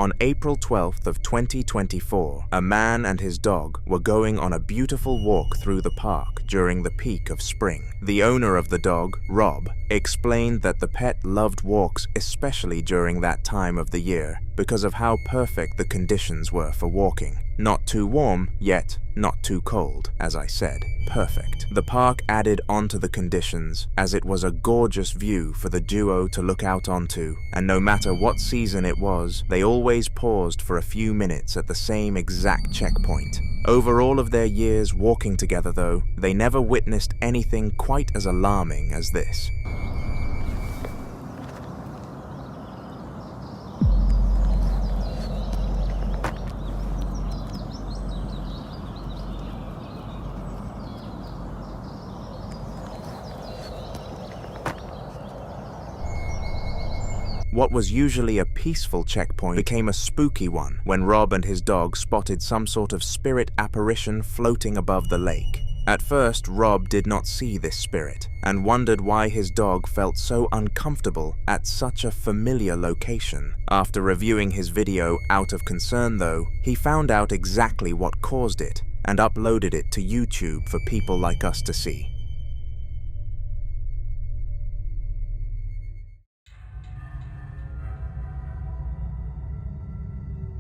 On April 12th of 2024, a man and his dog were going on a beautiful walk through the park during the peak of spring. The owner of the dog, Rob, explained that the pet loved walks especially during that time of the year because of how perfect the conditions were for walking. Not too warm, yet not too cold, as I said. Perfect. The park added onto the conditions, as it was a gorgeous view for the duo to look out onto, and no matter what season it was, they always paused for a few minutes at the same exact checkpoint. Over all of their years walking together though, they never witnessed anything quite as alarming as this. What was usually a peaceful checkpoint became a spooky one when Rob and his dog spotted some sort of spirit apparition floating above the lake. At first, Rob did not see this spirit and wondered why his dog felt so uncomfortable at such a familiar location. After reviewing his video out of concern though, he found out exactly what caused it and uploaded it to YouTube for people like us to see.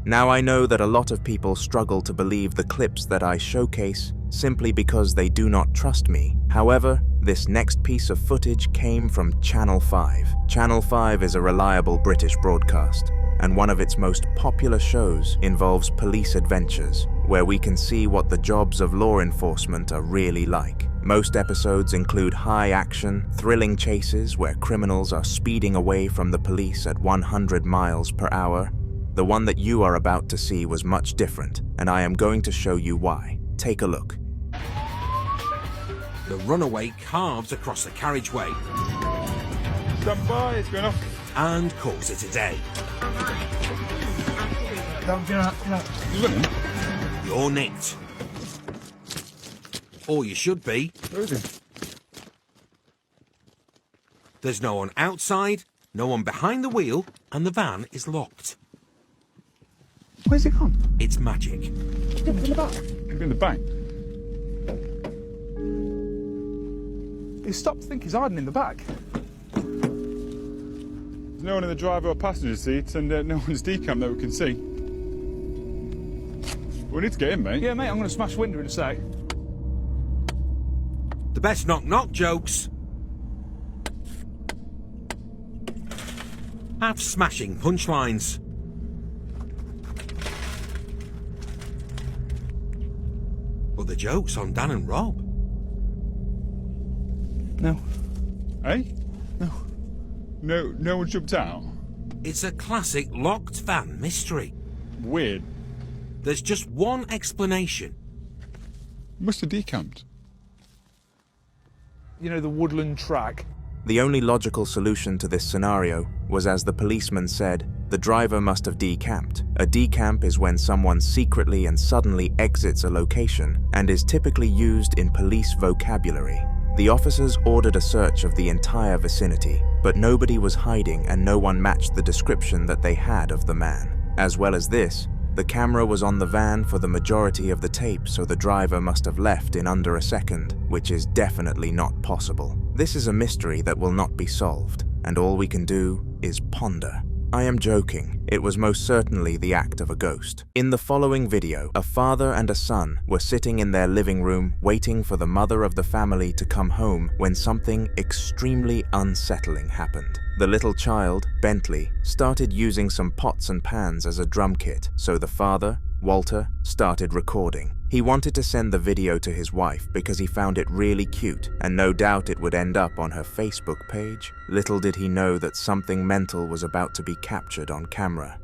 Now I know that a lot of people struggle to believe the clips that I showcase simply because they do not trust me. However, this next piece of footage came from Channel 5. Channel 5 is a reliable British broadcast, and one of its most popular shows involves police adventures, where we can see what the jobs of law enforcement are really like. Most episodes include high-action, thrilling chases where criminals are speeding away from the police at 100 miles per hour. The one that you are about to see was much different, and I am going to show you why. Take a look. The runaway carves across the carriageway. Stand by, it's going off. And calls it a day. You're nicked. Or you should be. Where is he? There's no one outside, no one behind the wheel, and the van is locked. Where's it gone? It's magic. In the back. In the back. He stopped to think he's hiding in the back. There's no one in the driver or passenger seat, and no one's decamped that we can see. We need to get in, mate. Yeah, mate, I'm going to smash window in a sec. The best knock-knock jokes have smashing punchlines. But the joke's on Dan and Rob. No. Eh? No. No one jumped out? It's a classic locked van mystery. Weird. There's just one explanation. Must have decamped. You know, the woodland track. The only logical solution to this scenario was, as the policeman said, the driver must have decamped. A decamp is when someone secretly and suddenly exits a location and is typically used in police vocabulary. The officers ordered a search of the entire vicinity, but nobody was hiding and no one matched the description that they had of the man. As well as this, the camera was on the van for the majority of the tape, so the driver must have left in under a second, which is definitely not possible. This is a mystery that will not be solved, and all we can do is ponder. I am joking. It was most certainly the act of a ghost. In the following video, a father and a son were sitting in their living room waiting for the mother of the family to come home when something extremely unsettling happened. The little child, Bentley, started using some pots and pans as a drum kit, so the father, Walter, started recording. He wanted to send the video to his wife because he found it really cute, and no doubt it would end up on her Facebook page. Little did he know that something mental was about to be captured on camera.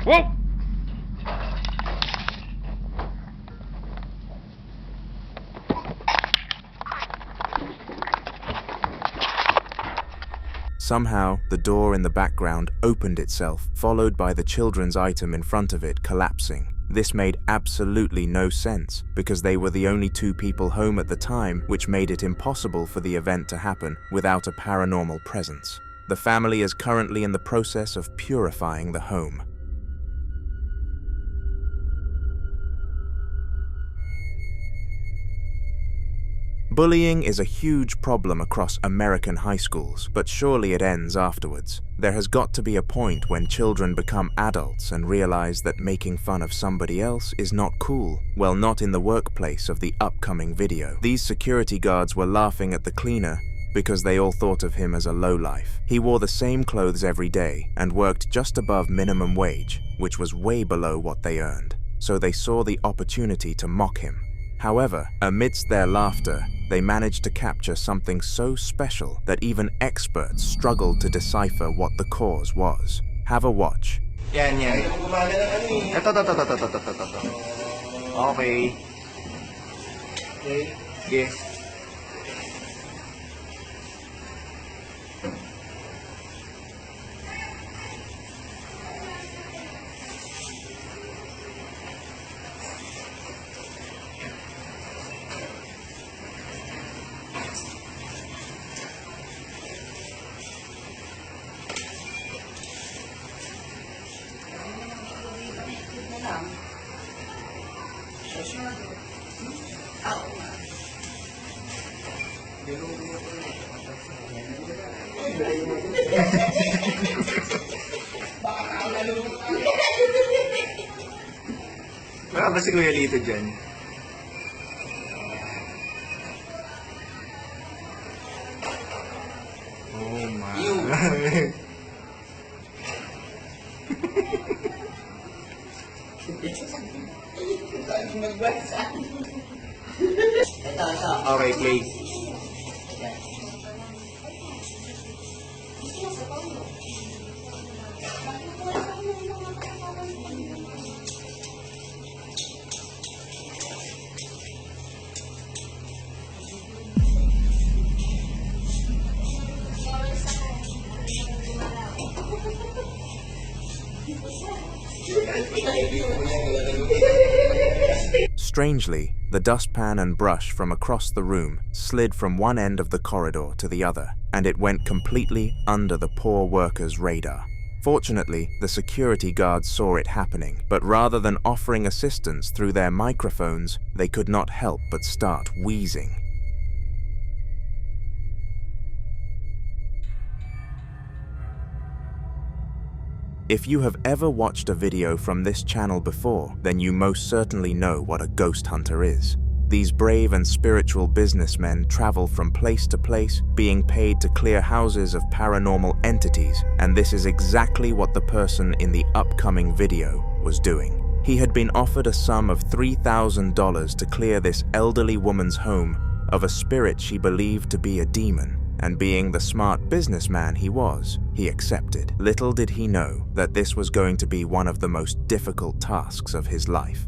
Whoa! Somehow, the door in the background opened itself, followed by the children's item in front of it collapsing. This made absolutely no sense, because they were the only two people home at the time, which made it impossible for the event to happen without a paranormal presence. The family is currently in the process of purifying the home. Bullying is a huge problem across American high schools, but surely it ends afterwards. There has got to be a point when children become adults and realize that making fun of somebody else is not cool. Well, not in the workplace of the upcoming video. These security guards were laughing at the cleaner because they all thought of him as a lowlife. He wore the same clothes every day and worked just above minimum wage, which was way below what they earned. So they saw the opportunity to mock him. However, amidst their laughter, they managed to capture something so special that even experts struggled to decipher what the cause was. Have a watch. Yan. Ito. Okay. Yes. Wala ba si Kuya Lito dyan? Oh my. Okay, play. Strangely, the dustpan and brush from across the room slid from one end of the corridor to the other, and it went completely under the poor worker's radar. Fortunately, the security guards saw it happening, but rather than offering assistance through their microphones, they could not help but start wheezing. If you have ever watched a video from this channel before, then you most certainly know what a ghost hunter is. These brave and spiritual businessmen travel from place to place, being paid to clear houses of paranormal entities, and this is exactly what the person in the upcoming video was doing. He had been offered a sum of $3,000 to clear this elderly woman's home of a spirit she believed to be a demon. And being the smart businessman he was, he accepted. Little did he know that this was going to be one of the most difficult tasks of his life.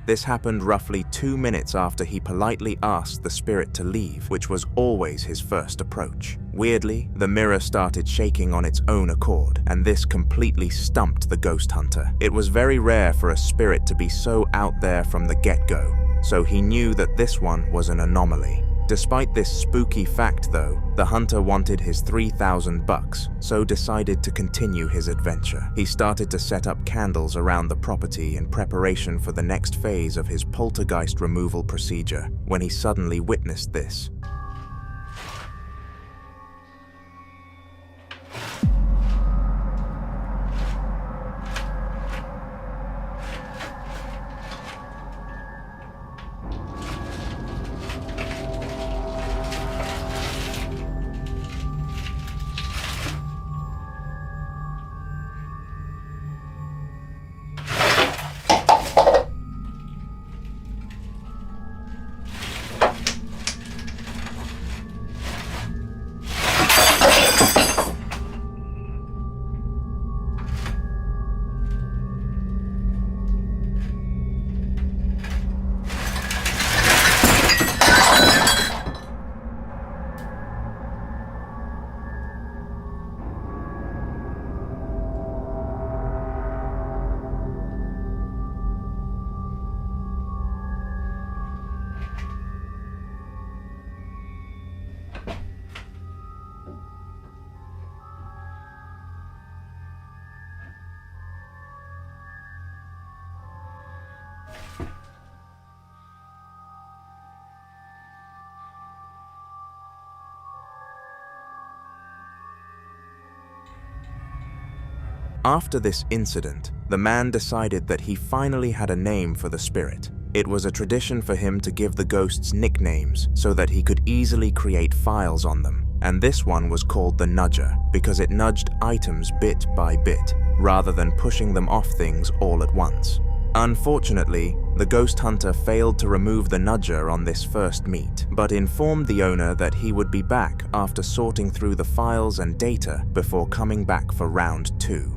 This happened roughly 2 minutes after he politely asked the spirit to leave, which was always his first approach. Weirdly, the mirror started shaking on its own accord, and this completely stumped the ghost hunter. It was very rare for a spirit to be so out there from the get-go, so he knew that this one was an anomaly. Despite this spooky fact though, the hunter wanted his 3,000 bucks, so decided to continue his adventure. He started to set up candles around the property in preparation for the next phase of his poltergeist removal procedure, when he suddenly witnessed this. After this incident, the man decided that he finally had a name for the spirit. It was a tradition for him to give the ghosts nicknames so that he could easily create files on them, and this one was called the Nudger because it nudged items bit by bit, rather than pushing them off things all at once. Unfortunately, the ghost hunter failed to remove the Nudger on this first meet, but informed the owner that he would be back after sorting through the files and data before coming back for round 2.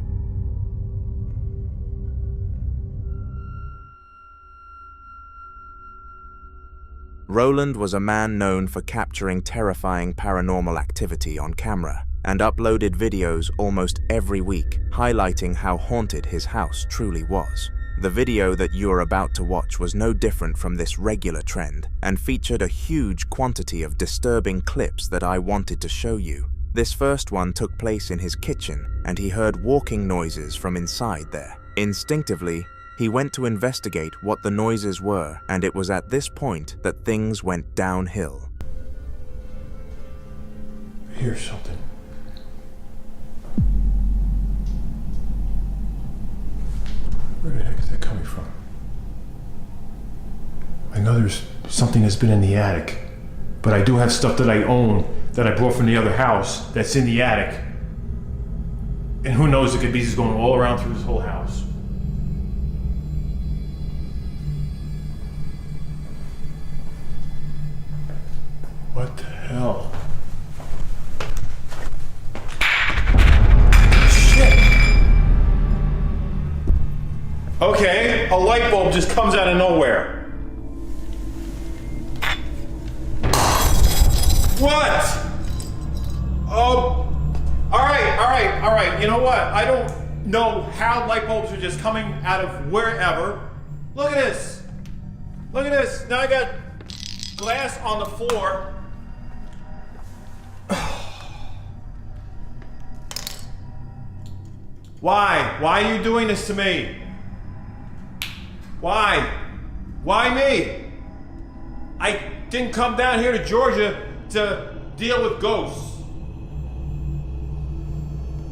Roland was a man known for capturing terrifying paranormal activity on camera and uploaded videos almost every week highlighting how haunted his house truly was. The video that you're about to watch was no different from this regular trend and featured a huge quantity of disturbing clips that I wanted to show you. This first one took place in his kitchen and he heard walking noises from inside there. Instinctively, he went to investigate what the noises were, and it was at this point that things went downhill. Here's something. Where the heck is that coming from? I know there's something that's been in the attic, but I do have stuff that I own that I brought from the other house that's in the attic. And who knows, it could be just going all around through this whole house. What the hell? Shit! Okay, a light bulb just comes out of nowhere. What? Oh, all right. You know what? I don't know how light bulbs are just coming out of wherever. Look at this. Look at this. Now I got glass on the floor. Why? Why are you doing this to me? Why? Why me? I didn't come down here to Georgia to deal with ghosts.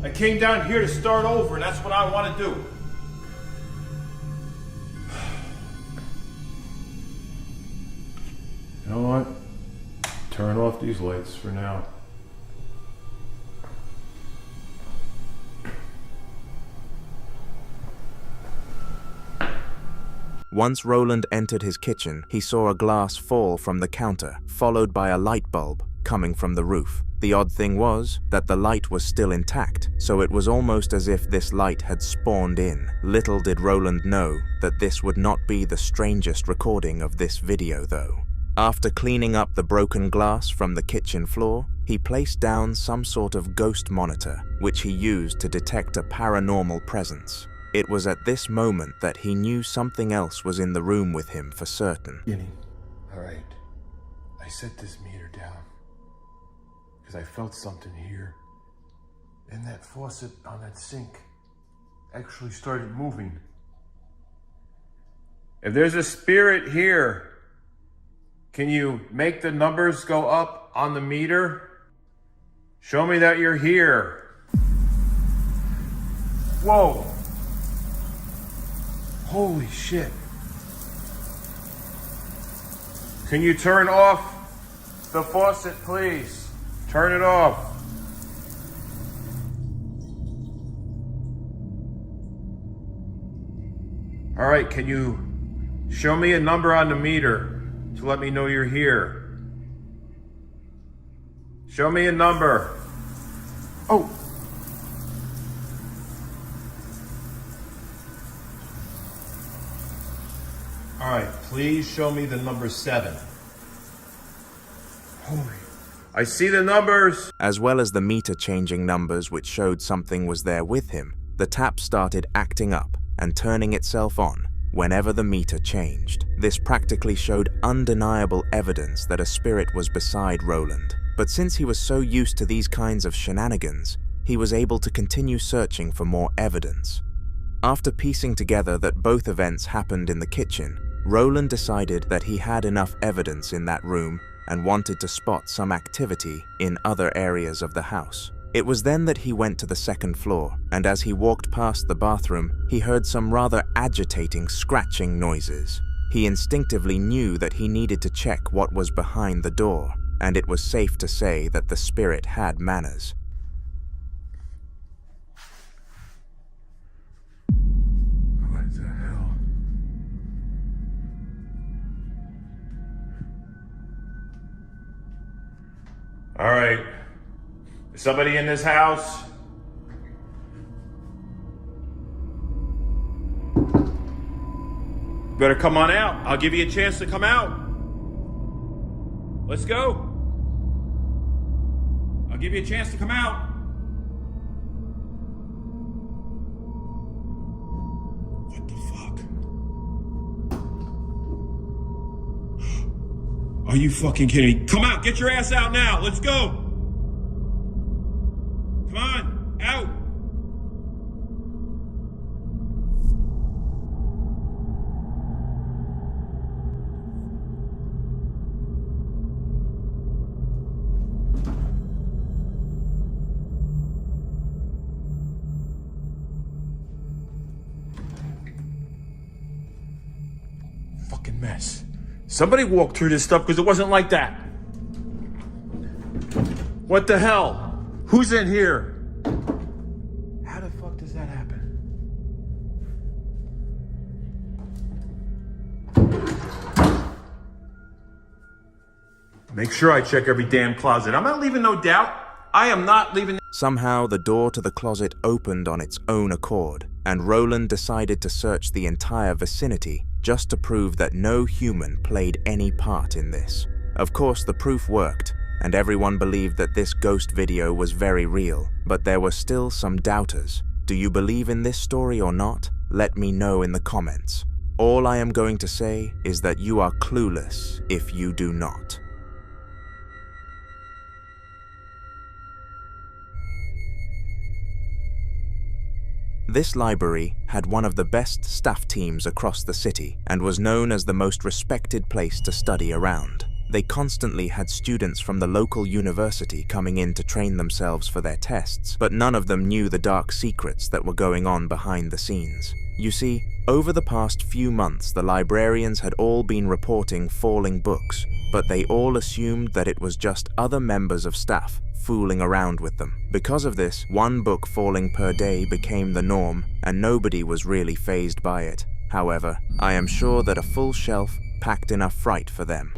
I came down here to start over, and that's what I want to do. You know what? Turn off these lights for now. Once Roland entered his kitchen, he saw a glass fall from the counter, followed by a light bulb coming from the roof. The odd thing was that the light was still intact, so it was almost as if this light had spawned in. Little did Roland know that this would not be the strangest recording of this video though. After cleaning up the broken glass from the kitchen floor, he placed down some sort of ghost monitor, which he used to detect a paranormal presence. It was at this moment that he knew something else was in the room with him for certain. All right. I I set this meter down because I felt something here. And that faucet on that sink actually started moving. If there's a spirit here, can you make the numbers go up on the meter? Show me that you're here. Whoa. Holy shit. Can you turn off the faucet, please? Turn it off. All right, can you show me a number on the meter to let me know you're here? Show me a number. Oh. All right, please show me the number 7. Holy. I see the numbers. As well as the meter changing numbers which showed something was there with him, the tap started acting up and turning itself on whenever the meter changed. This practically showed undeniable evidence that a spirit was beside Roland. But since he was so used to these kinds of shenanigans, he was able to continue searching for more evidence. After piecing together that both events happened in the kitchen, Roland decided that he had enough evidence in that room and wanted to spot some activity in other areas of the house. It was then that he went to the second floor, and as he walked past the bathroom, he heard some rather agitating scratching noises. He instinctively knew that he needed to check what was behind the door, and it was safe to say that the spirit had manners. What the hell? All right. Is somebody in this house? Better come on out. I'll give you a chance to come out. Let's go. I'll give you a chance to come out. What the fuck? Are you fucking kidding me? Come out. Get your ass out now. Let's go. Come on. Out. Fucking mess. Somebody walked through this stuff because it wasn't like that. What the hell? Who's in here? How the fuck does that happen? Make sure I check every damn closet. I'm not leaving no doubt. I am not leaving. Somehow, the door to the closet opened on its own accord, and Roland decided to search the entire vicinity just to prove that no human played any part in this. Of course, the proof worked, and everyone believed that this ghost video was very real, but there were still some doubters. Do you believe in this story or not? Let me know in the comments. All I am going to say is that you are clueless if you do not. This library had one of the best staff teams across the city and was known as the most respected place to study around. They constantly had students from the local university coming in to train themselves for their tests, but none of them knew the dark secrets that were going on behind the scenes. You see, over the past few months, the librarians had all been reporting falling books, but they all assumed that it was just other members of staff fooling around with them. Because of this, one book falling per day became the norm, and nobody was really fazed by it. However, I am sure that a full shelf packed enough fright for them.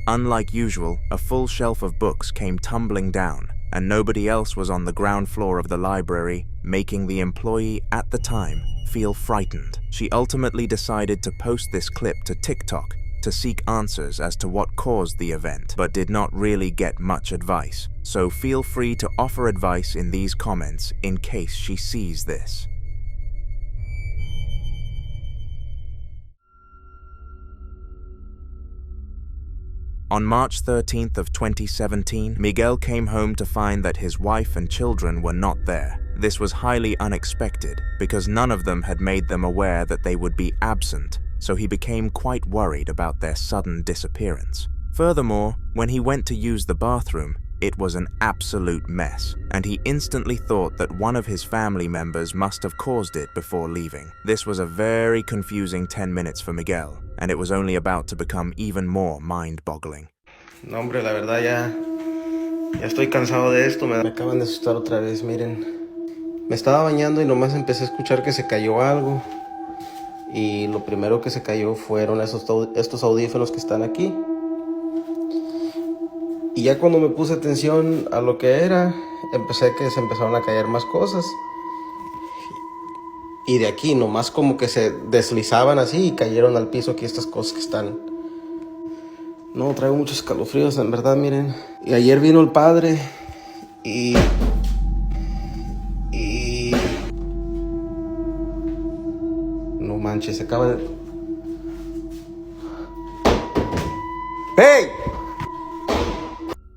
unlike usual, a full shelf of books came tumbling down, and nobody else was on the ground floor of the library, making the employee at the time feel frightened. She ultimately decided to post this clip to TikTok to seek answers as to what caused the event, but did not really get much advice. So feel free to offer advice in these comments in case she sees this. On March 13th of 2017, Miguel came home to find that his wife and children were not there. This was highly unexpected because none of them had made them aware that they would be absent, so he became quite worried about their sudden disappearance. Furthermore, when he went to use the bathroom, it was an absolute mess, and he instantly thought that one of his family members must have caused it before leaving. This was a very confusing 10 minutes for Miguel, and it was only about to become even more mind-boggling. No, hombre, la verdad ya estoy cansado de esto. Me acaban de asustar otra vez, miren. Me estaba bañando y nomás empecé a escuchar que se cayó algo. Y lo primero que se cayó fueron estos audífonos que están aquí. Y ya cuando me puse atención a lo que era, empecé que se empezaron a caer más cosas. Y de aquí nomás como que se deslizaban así y cayeron al piso aquí estas cosas que están. No, traigo muchos escalofríos, en verdad, miren. Y ayer vino el padre y no manches, se acaba de... ¡Hey!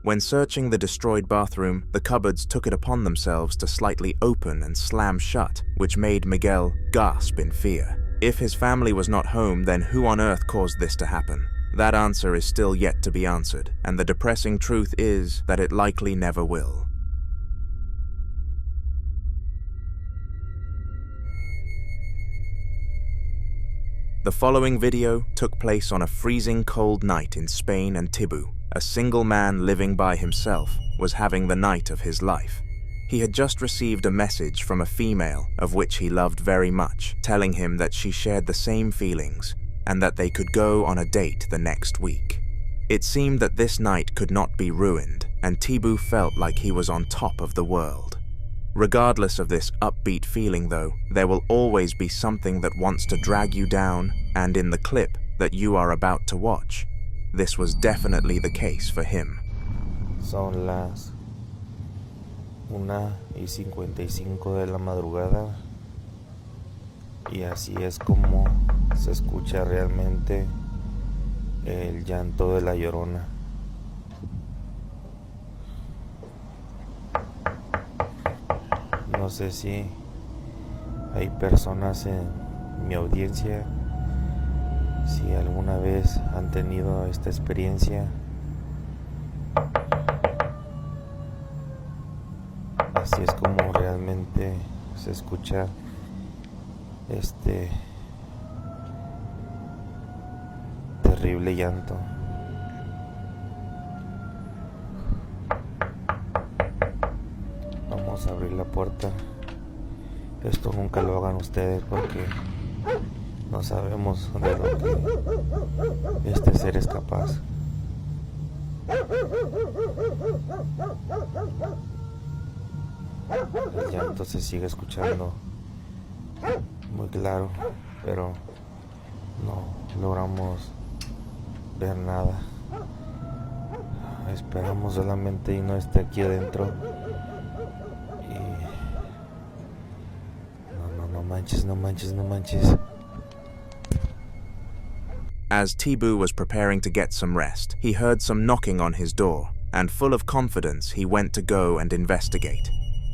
When searching the destroyed bathroom, the cupboards took it upon themselves to slightly open and slam shut, which made Miguel gasp in fear. If his family was not home, then who on earth caused this to happen? That answer is still yet to be answered, and the depressing truth is that it likely never will. The following video took place on a freezing cold night in Spain and Tibu. A single man living by himself was having the night of his life. He had just received a message from a female of which he loved very much, telling him that she shared the same feelings and that they could go on a date the next week. It seemed that this night could not be ruined, and Tibu felt like he was on top of the world. Regardless of this upbeat feeling though, there will always be something that wants to drag you down, and in the clip that you are about to watch, this was definitely the case for him. Son las 1:55 de la madrugada y así es como se escucha realmente el llanto de la llorona. No sé si hay personas en mi audiencia, si alguna vez han tenido esta experiencia. Así es como realmente se escucha este terrible llanto. Vamos a abrir la puerta. Esto nunca lo hagan ustedes porque no sabemos de lo que este ser es capaz. El llanto se sigue escuchando muy claro, pero no logramos ver nada. Esperamos solamente y no esté aquí adentro. Y no manches. As Tibu was preparing to get some rest, he heard some knocking on his door, and full of confidence he went to go and investigate.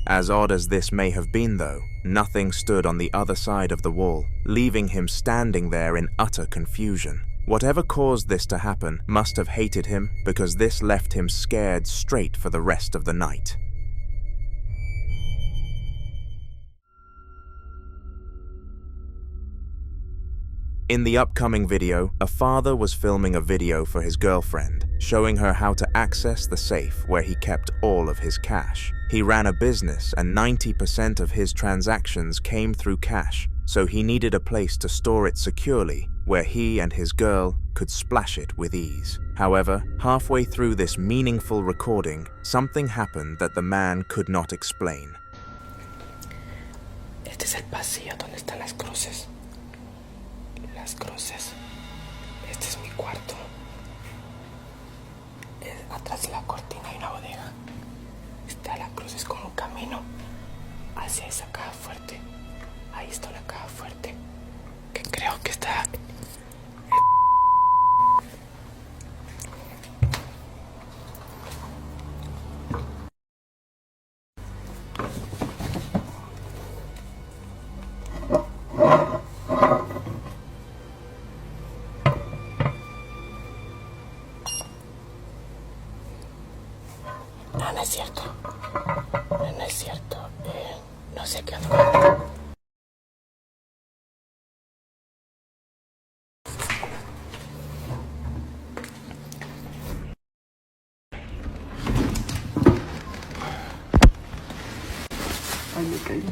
As odd as this may have been though, nothing stood on the other side of the wall, leaving him standing there in utter confusion. Whatever caused this to happen must have hated him, because this left him scared straight for the rest of the night. In the upcoming video, a father was filming a video for his girlfriend, showing her how to access the safe where he kept all of his cash. He ran a business and 90% of his transactions came through cash, so he needed a place to store it securely where he and his girl could splash it with ease. However, halfway through this meaningful recording, something happened that the man could not explain. Este es el pasillo donde están las cruces. Las cruces. Este es mi cuarto. Atrás de la cortina hay una bodega. Está la cruz, es como un camino hacia esa caja fuerte. Ahí está una caja fuerte que creo que está. No, no es cierto. No es cierto. No sé qué onda. Ay, me caí.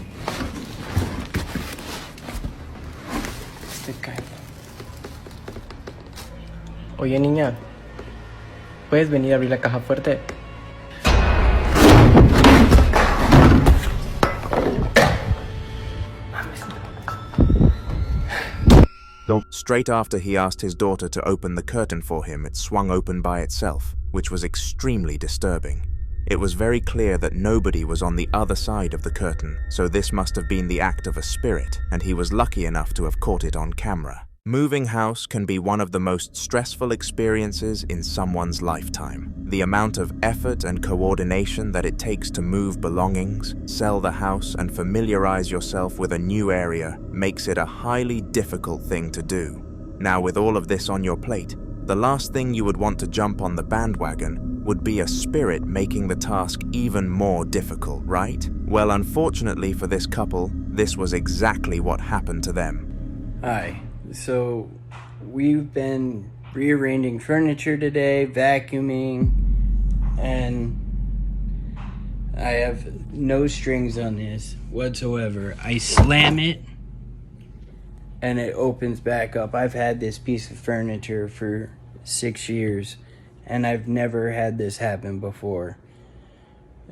Estoy cayendo. Oye, niña. ¿Puedes venir a abrir la caja fuerte? Straight after he asked his daughter to open the curtain for him, it swung open by itself, which was extremely disturbing. It was very clear that nobody was on the other side of the curtain, so this must have been the act of a spirit, and he was lucky enough to have caught it on camera. Moving house can be one of the most stressful experiences in someone's lifetime. The amount of effort and coordination that it takes to move belongings, sell the house, and familiarize yourself with a new area makes it a highly difficult thing to do. Now, with all of this on your plate, the last thing you would want to jump on the bandwagon would be a spirit making the task even more difficult, right? Well, unfortunately for this couple, this was exactly what happened to them. Hi. So, we've been rearranging furniture today, vacuuming, and I have no strings on this whatsoever. I slam it, and it opens back up. I've had this piece of furniture for 6 years, and I've never had this happen before.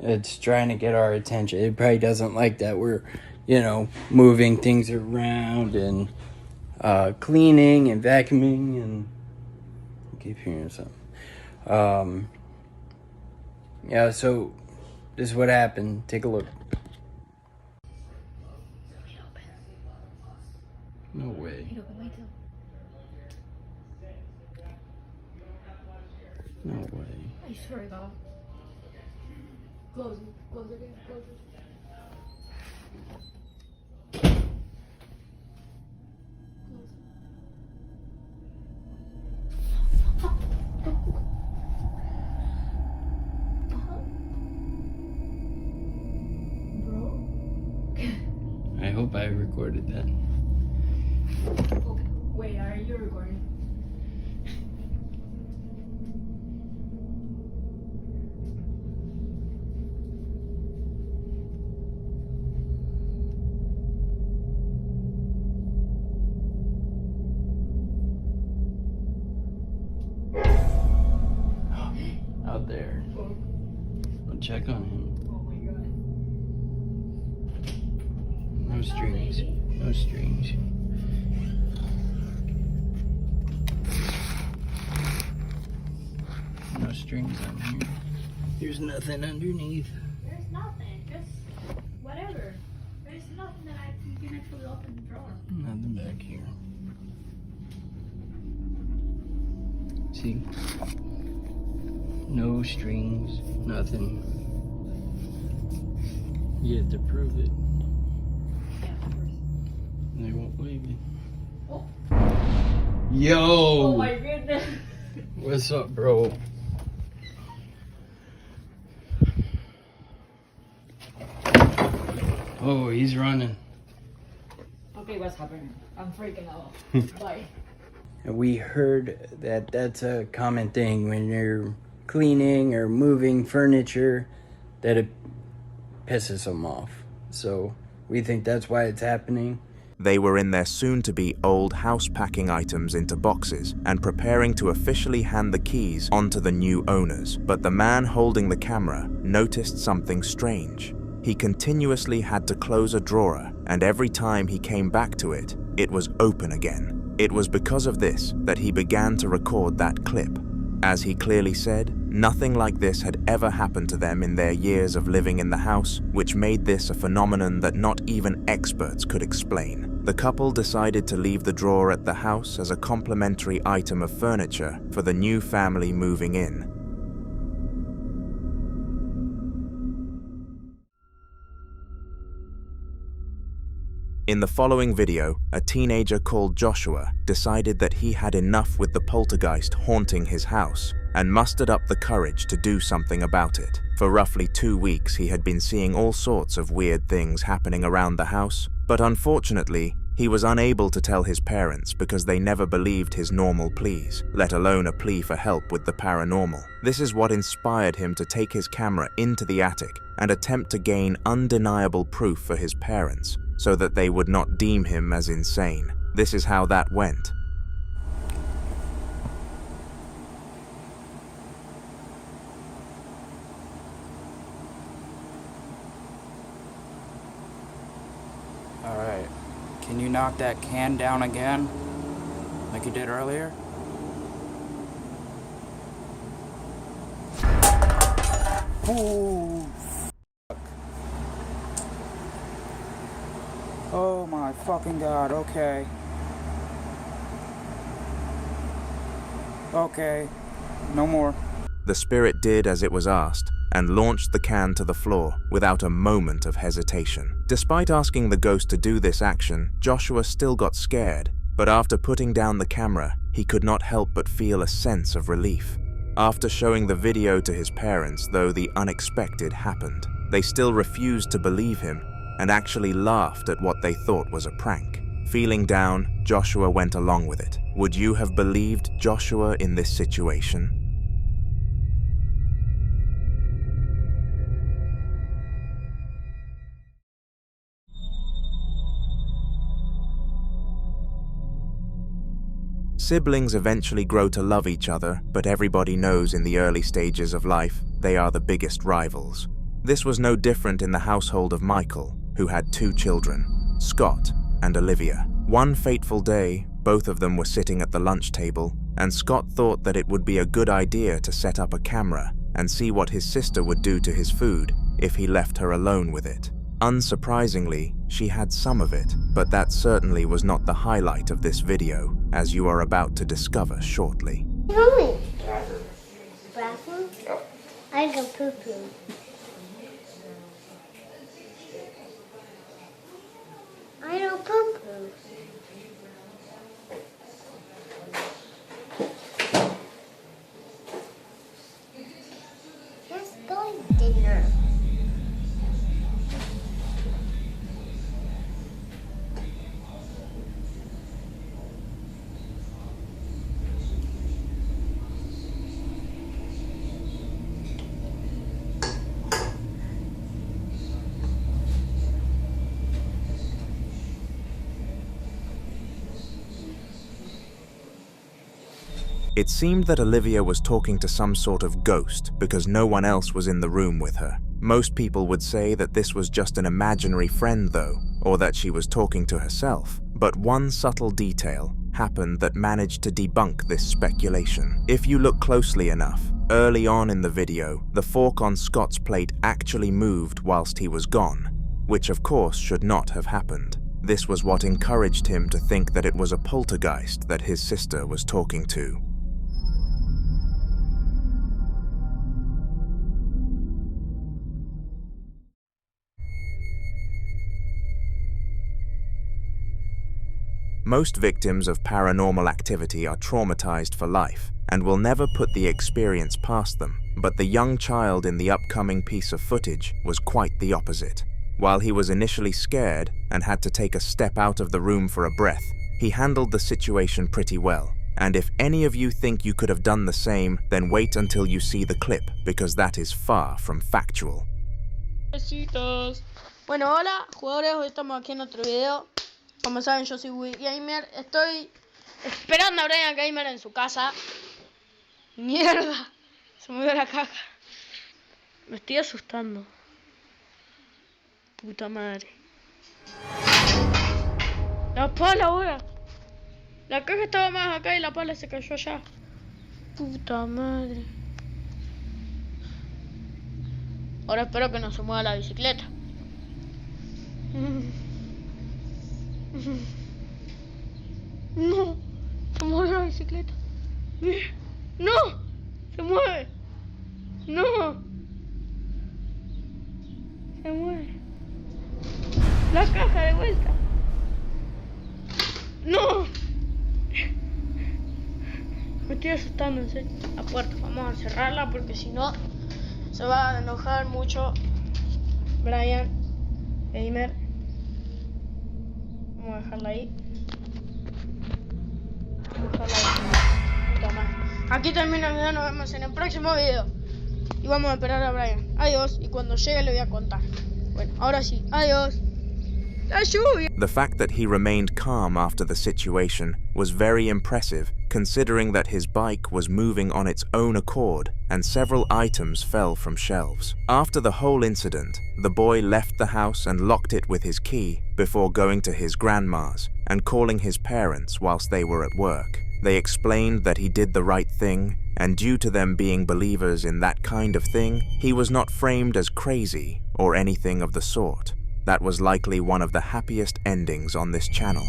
It's trying to get our attention. It probably doesn't like that we're, moving things around and cleaning and vacuuming, and I keep hearing something. Yeah, so this is what happened. Take a look. No way. No way. I swear to God. Close it. Close it again. Close it. I hope I recorded that. Okay. Wait, are you recording? Out there. I'll check on him. Oh my God. No strings. No strings. No strings on here. There's nothing underneath. There's nothing. Just whatever. There's nothing that you can actually open the drawer. Nothing back here. See? No strings. Nothing. You have to prove it. Yeah, of course. They won't believe you. Oh. Yo! Oh my goodness. What's up, bro? Oh, he's running. Okay, what's happening? I'm freaking out. Bye. We heard that that's a common thing when you're cleaning or moving furniture, that it pisses them off. So we think that's why it's happening. They were in their soon-to-be old house packing items into boxes and preparing to officially hand the keys onto the new owners. But the man holding the camera noticed something strange. He continuously had to close a drawer, and every time he came back to it, it was open again. It was because of this that he began to record that clip. As he clearly said, nothing like this had ever happened to them in their years of living in the house, which made this a phenomenon that not even experts could explain. The couple decided to leave the drawer at the house as a complimentary item of furniture for the new family moving in. In the following video, a teenager called Joshua decided that he had enough with the poltergeist haunting his house and mustered up the courage to do something about it. For roughly 2 weeks, he had been seeing all sorts of weird things happening around the house, but unfortunately, he was unable to tell his parents because they never believed his normal pleas, let alone a plea for help with the paranormal. This is what inspired him to take his camera into the attic and attempt to gain undeniable proof for his parents, so that they would not deem him as insane. This is how that went. Alright, can you knock that can down again? Like you did earlier? Ooh. Oh my fucking god, okay. Okay, no more. The spirit did as it was asked and launched the can to the floor without a moment of hesitation. Despite asking the ghost to do this action, Joshua still got scared, but after putting down the camera, he could not help but feel a sense of relief. After showing the video to his parents, though, the unexpected happened. They still refused to believe him and actually laughed at what they thought was a prank. Feeling down, Joshua went along with it. Would you have believed Joshua in this situation? Siblings eventually grow to love each other, but everybody knows in the early stages of life, they are the biggest rivals. This was no different in the household of Michael, who had 2 children, Scott and Olivia. One fateful day, both of them were sitting at the lunch table, and Scott thought that it would be a good idea to set up a camera and see what his sister would do to his food if he left her alone with it. Unsurprisingly, she had some of it, but that certainly was not the highlight of this video, as you are about to discover shortly. Mommy. Bathroom? I go poo-poo. I don't poo-poo. Let's go to dinner. It seemed that Olivia was talking to some sort of ghost because no one else was in the room with her. Most people would say that this was just an imaginary friend though, or that she was talking to herself. But one subtle detail happened that managed to debunk this speculation. If you look closely enough, early on in the video, the fork on Scott's plate actually moved whilst he was gone, which of course should not have happened. This was what encouraged him to think that it was a poltergeist that his sister was talking to. Most victims of paranormal activity are traumatized for life and will never put the experience past them, but the young child in the upcoming piece of footage was quite the opposite. While he was initially scared and had to take a step out of the room for a breath, he handled the situation pretty well. And if any of you think you could have done the same, then wait until you see the clip, because that is far from factual. Besitos. Bueno, hola jugadores, hoy estamos aquí en otro video. Como saben, yo soy gamer. Estoy esperando a Brian Gamer en su casa. Mierda. Se me dio la caja. Me estoy asustando. Puta madre. La pala ahora. La caja estaba más acá y la pala se cayó allá. Puta madre. Ahora espero que no se mueva la bicicleta. No, se mueve la bicicleta. No, se mueve. No, se mueve. La caja de vuelta. No. Me estoy asustando, en serio. La puerta, vamos a cerrarla porque si no se va a enojar mucho Brian Gamer. Vamos a dejarla ahí. Puta madre. Aquí termina el video, nos vemos en el próximo video. Y vamos a esperar a Brian. Adiós, y cuando llegue le voy a contar. Bueno, ahora sí, adiós. La lluvia. The fact that he remained calm after the situation was very impressive, considering that his bike was moving on its own accord and several items fell from shelves. After the whole incident, the boy left the house and locked it with his key before going to his grandma's and calling his parents whilst they were at work. They explained that he did the right thing, and due to them being believers in that kind of thing, he was not framed as crazy or anything of the sort. That was likely one of the happiest endings on this channel.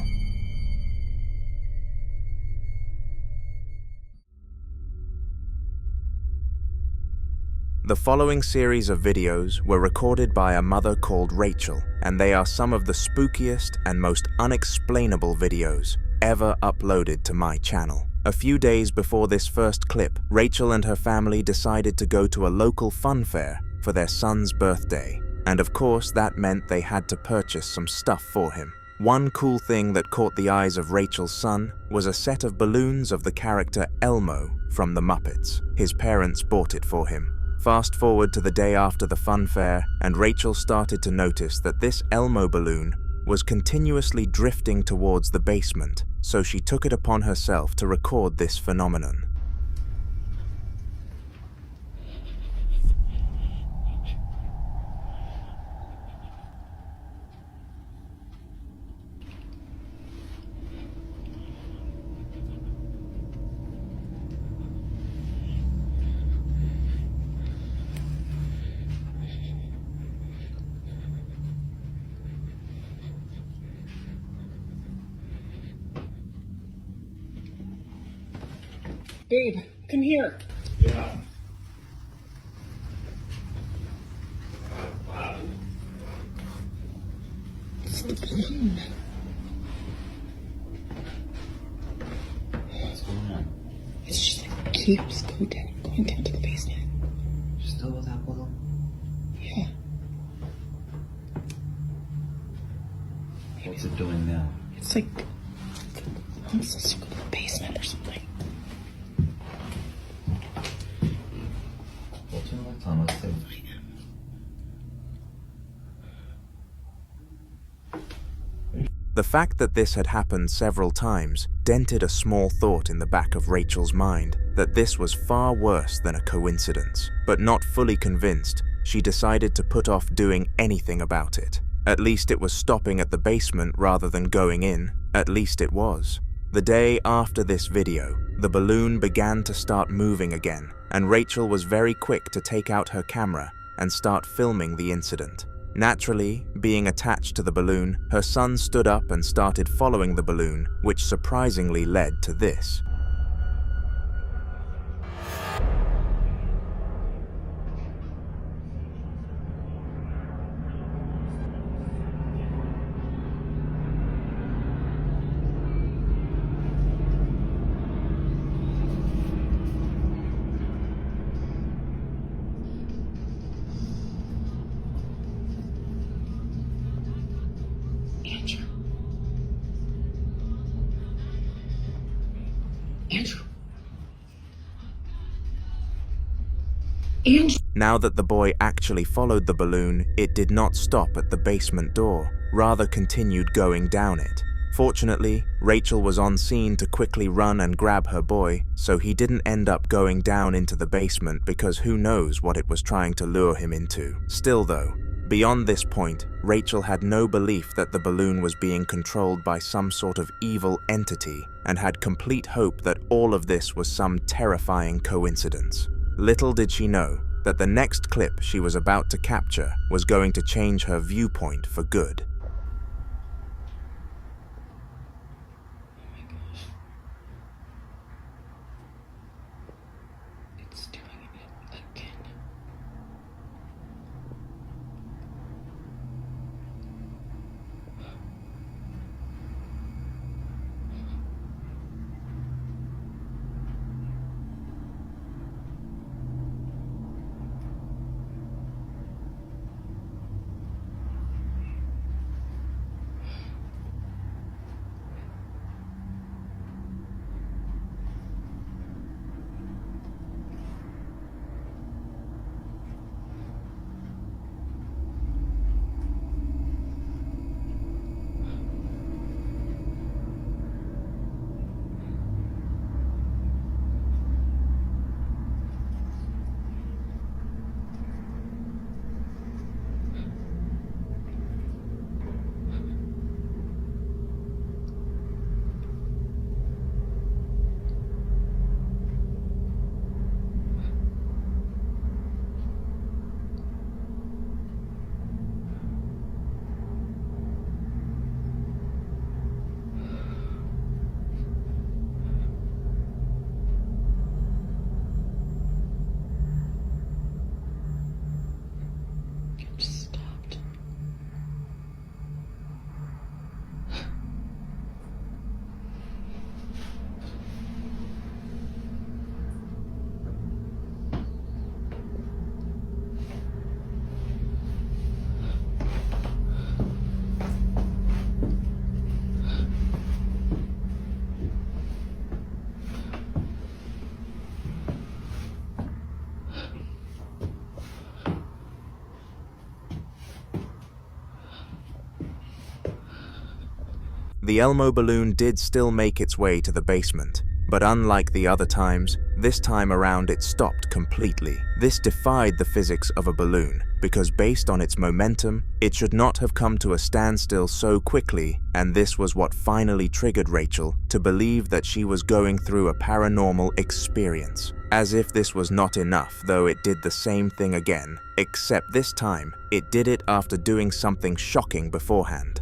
The following series of videos were recorded by a mother called Rachel, and they are some of the spookiest and most unexplainable videos ever uploaded to my channel. A few days before this first clip, Rachel and her family decided to go to a local fun fair for their son's birthday. And of course, that meant they had to purchase some stuff for him. One cool thing that caught the eyes of Rachel's son was a set of balloons of the character Elmo from the Muppets. His parents bought it for him. Fast forward to the day after the fun fair, and Rachel started to notice that this Elmo balloon was continuously drifting towards the basement, so she took it upon herself to record this phenomenon. Babe, come here. Yeah. It's the balloon. What's going on? It's just like keeps going down to the basement. Still with that balloon? Yeah. What's it doing now? It's like wants us to go to the basement or something. The fact that this had happened several times dented a small thought in the back of Rachel's mind that this was far worse than a coincidence. But not fully convinced, she decided to put off doing anything about it. At least it was stopping at the basement rather than going in. At least it was. The day after this video, the balloon began to start moving again, and Rachel was very quick to take out her camera and start filming the incident. Naturally, being attached to the balloon, her son stood up and started following the balloon, which surprisingly led to this. Now that the boy actually followed the balloon, it did not stop at the basement door, rather continued going down it. Fortunately, Rachel was on scene to quickly run and grab her boy, so he didn't end up going down into the basement because who knows what it was trying to lure him into. Still though, beyond this point, Rachel had no belief that the balloon was being controlled by some sort of evil entity and had complete hope that all of this was some terrifying coincidence. Little did she know that the next clip she was about to capture was going to change her viewpoint for good. The Elmo balloon did still make its way to the basement, but unlike the other times, this time around it stopped completely. This defied the physics of a balloon, because based on its momentum, it should not have come to a standstill so quickly, and this was what finally triggered Rachel to believe that she was going through a paranormal experience. As if this was not enough, though, it did the same thing again, except this time, it did it after doing something shocking beforehand.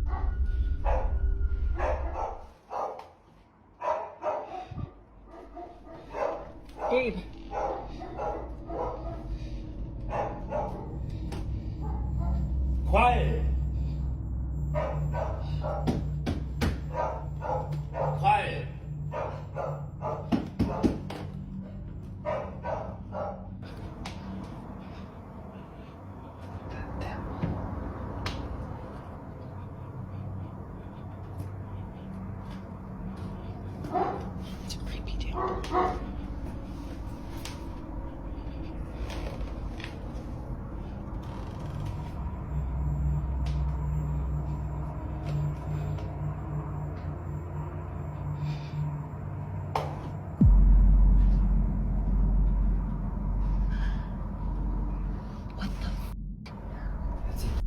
Gabe. Quiet. Quiet. It's a creepy dude.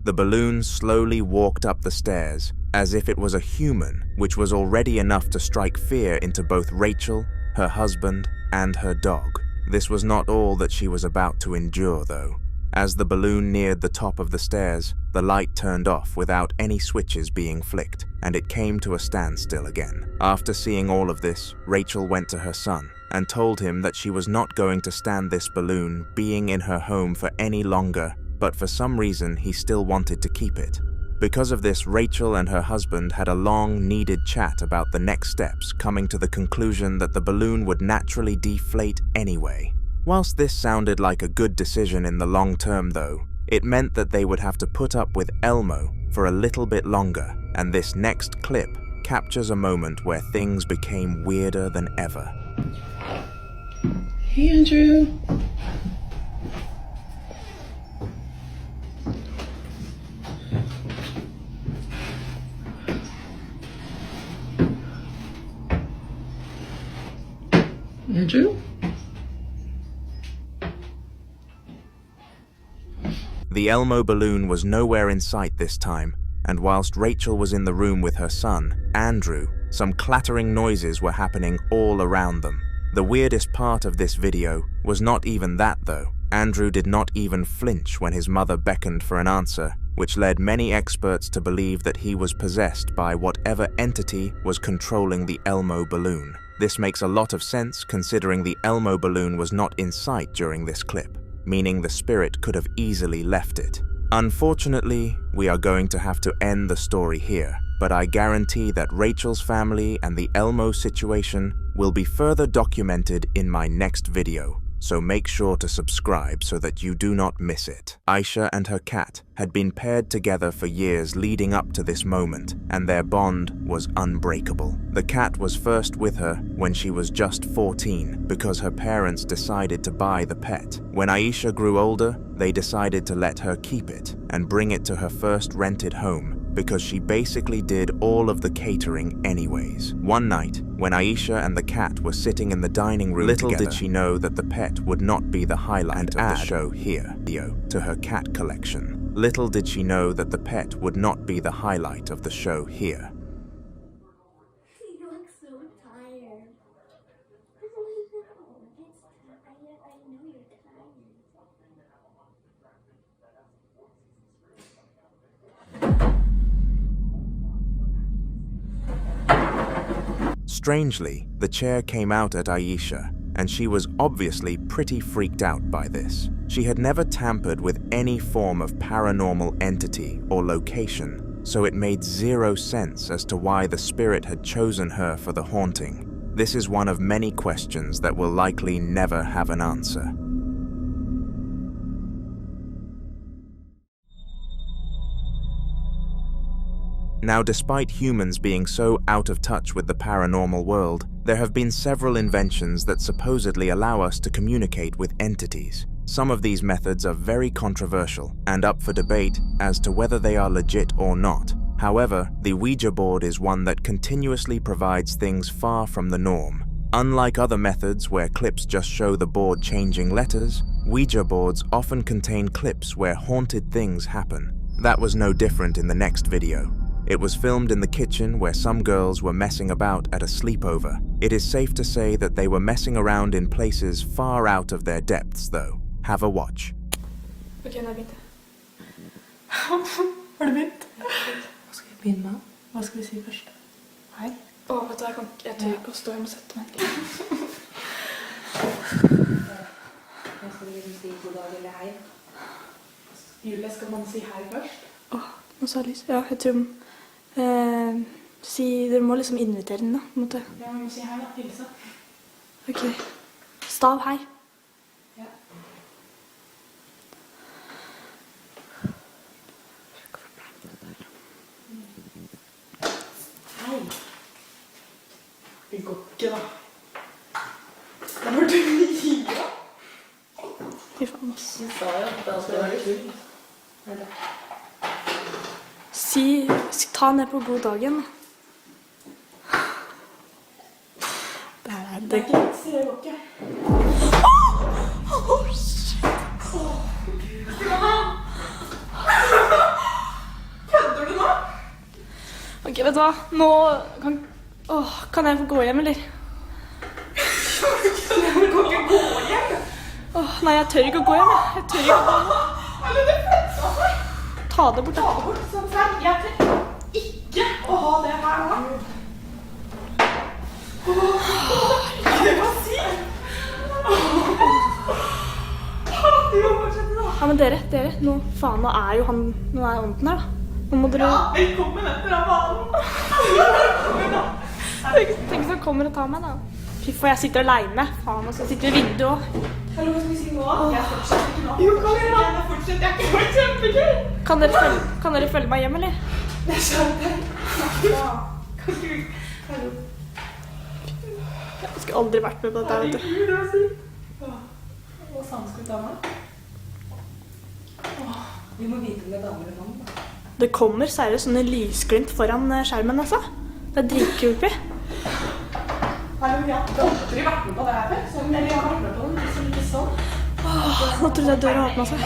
The balloon slowly walked up the stairs, as if it was a human, which was already enough to strike fear into both Rachel, her husband, and her dog. This was not all that she was about to endure, though. As the balloon neared the top of the stairs, the light turned off without any switches being flicked, and it came to a standstill again. After seeing all of this, Rachel went to her son and told him that she was not going to stand this balloon being in her home for any longer, but for some reason he still wanted to keep it. Because of this, Rachel and her husband had a long, needed chat about the next steps, coming to the conclusion that the balloon would naturally deflate anyway. Whilst this sounded like a good decision in the long term though, it meant that they would have to put up with Elmo for a little bit longer, and this next clip captures a moment where things became weirder than ever. Hey, Andrew. Andrew? The Elmo balloon was nowhere in sight this time, and whilst Rachel was in the room with her son, Andrew, some clattering noises were happening all around them. The weirdest part of this video was not even that though. Andrew did not even flinch when his mother beckoned for an answer, which led many experts to believe that he was possessed by whatever entity was controlling the Elmo balloon. This makes a lot of sense considering the Elmo balloon was not in sight during this clip, meaning the spirit could have easily left it. Unfortunately, we are going to have to end the story here, but I guarantee that Rachel's family and the Elmo situation will be further documented in my next video, so make sure to subscribe so that you do not miss it. Aisha and her cat had been paired together for years leading up to this moment, and their bond was unbreakable. The cat was first with her when she was just 14 because her parents decided to buy the pet. When Aisha grew older, they decided to let her keep it and bring it to her first rented home because she basically did all of the catering anyways. One night, when Aisha and the cat were sitting in the dining room little together, did she know that the pet would not be the highlight of the show here, to her cat collection. Little did she know that the pet would not be the highlight of the show here. You look so tired. I know you're tired. Strangely, the chair came out at Aisha, and she was obviously pretty freaked out by this. She had never tampered with any form of paranormal entity or location, so it made zero sense as to why the spirit had chosen her for the haunting. This is one of many questions that will likely never have an answer. Now, despite humans being so out of touch with the paranormal world, there have been several inventions that supposedly allow us to communicate with entities. Some of these methods are very controversial and up for debate as to whether they are legit or not. However, the Ouija board is one that continuously provides things far from the norm. Unlike other methods where clips just show the board changing letters, Ouija boards often contain clips where haunted things happen. That was no different in the next video. It was filmed in the kitchen where some girls were messing about at a sleepover. It is safe to say that they were messing around in places far out of their depths though. Have a watch. Okay, nå begynte jeg. Har du begynt? Hva skal vi begynne med? Hva skal vi si først? Hei. Vet du, jeg tør ikke å stå, jeg må sette meg. Hva skal vi si god dag eller hei? Julie, skal man si hei først? Nå sa jeg lyst. Ja, jeg tror dere må liksom invitere den da, på en måte. Ja, vi må si hei da, hilse. Ok. Stav hei. Ja. Hei. Det går ikke da. Det var du mye. Fy faen, ass. Du sa jo at det skulle være kul. Nei, ta ned på god dagen. Det er ikke vits i det, går ikke. Shit. Kødder du nå? Ok, vet du hva? Nå kan jeg få gå hjem, eller? Du kan ikke gå hjem? Nei, jeg tør ikke å gå hjem. Jeg tør ikke å gå hjem. Ta det bort. Ta bort sånn selv. Jeg tør ikke å ha det her nå. Hva sier du? Du må fortsette da. Ja, men dere, nå faen, nå er ånden her da. Nå må dere... Ja, velkommen etter av valen. Tenk så kommer og tar meg da. Fy faen, jeg sitter alene. Faen, og så sitter jeg i vinduet også. Hallo, hva skal vi si nå? Jeg fortsetter ikke nå. Jo, kom igjen da. Jeg fortsetter, jeg kan gå kjempegøy. Kan dere følge meg hjem, eller? Det skjønner jeg. Ja. Kan du... Hallo. Jeg skulle aldri vært med på dette, vet du. Herregud, hva sier? Hva sammen skal vi ta med? Vi må vite om det er damer eller mann, da. Det kommer seriøst sånne lysglimt foran skjermen, altså. Det er dritkult. Hallo, ja. Du har aldri vært med på det her før? Eller jeg har vært med på det, men ikke sånn. Nå trodde jeg døra åpnet seg.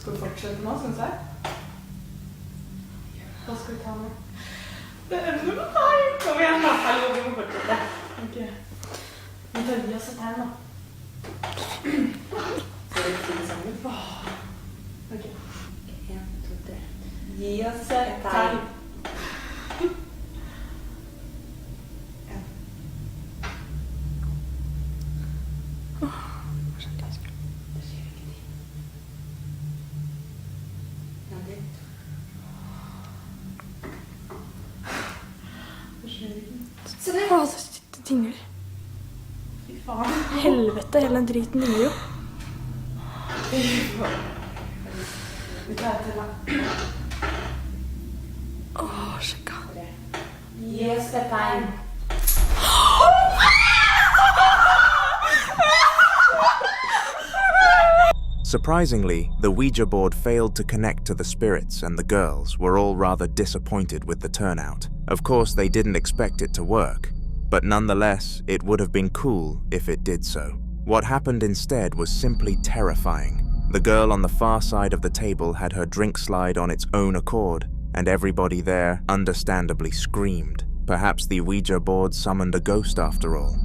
Skal du fortsette nå, synes jeg? Hva skal vi ta nå? Det er noe feil! Kom igjen da, hallo, vi må fortsette. Ok. Vi tar gi oss et tegn nå. Ser det ikke sammen? Ok. 1, 2, 3. Gi oss et tegn. Det tingler. Fy faen. Helvete, hele den driten tingler jo. Vi tar det til da. Sjekka. Gi oss et tegn. Surprisingly, the Ouija board failed to connect to the spirits, and the girls were all rather disappointed with the turnout. Of course, they didn't expect it to work, but nonetheless, it would have been cool if it did so. What happened instead was simply terrifying. The girl on the far side of the table had her drink slide on its own accord, and everybody there understandably screamed. Perhaps the Ouija board summoned a ghost after all.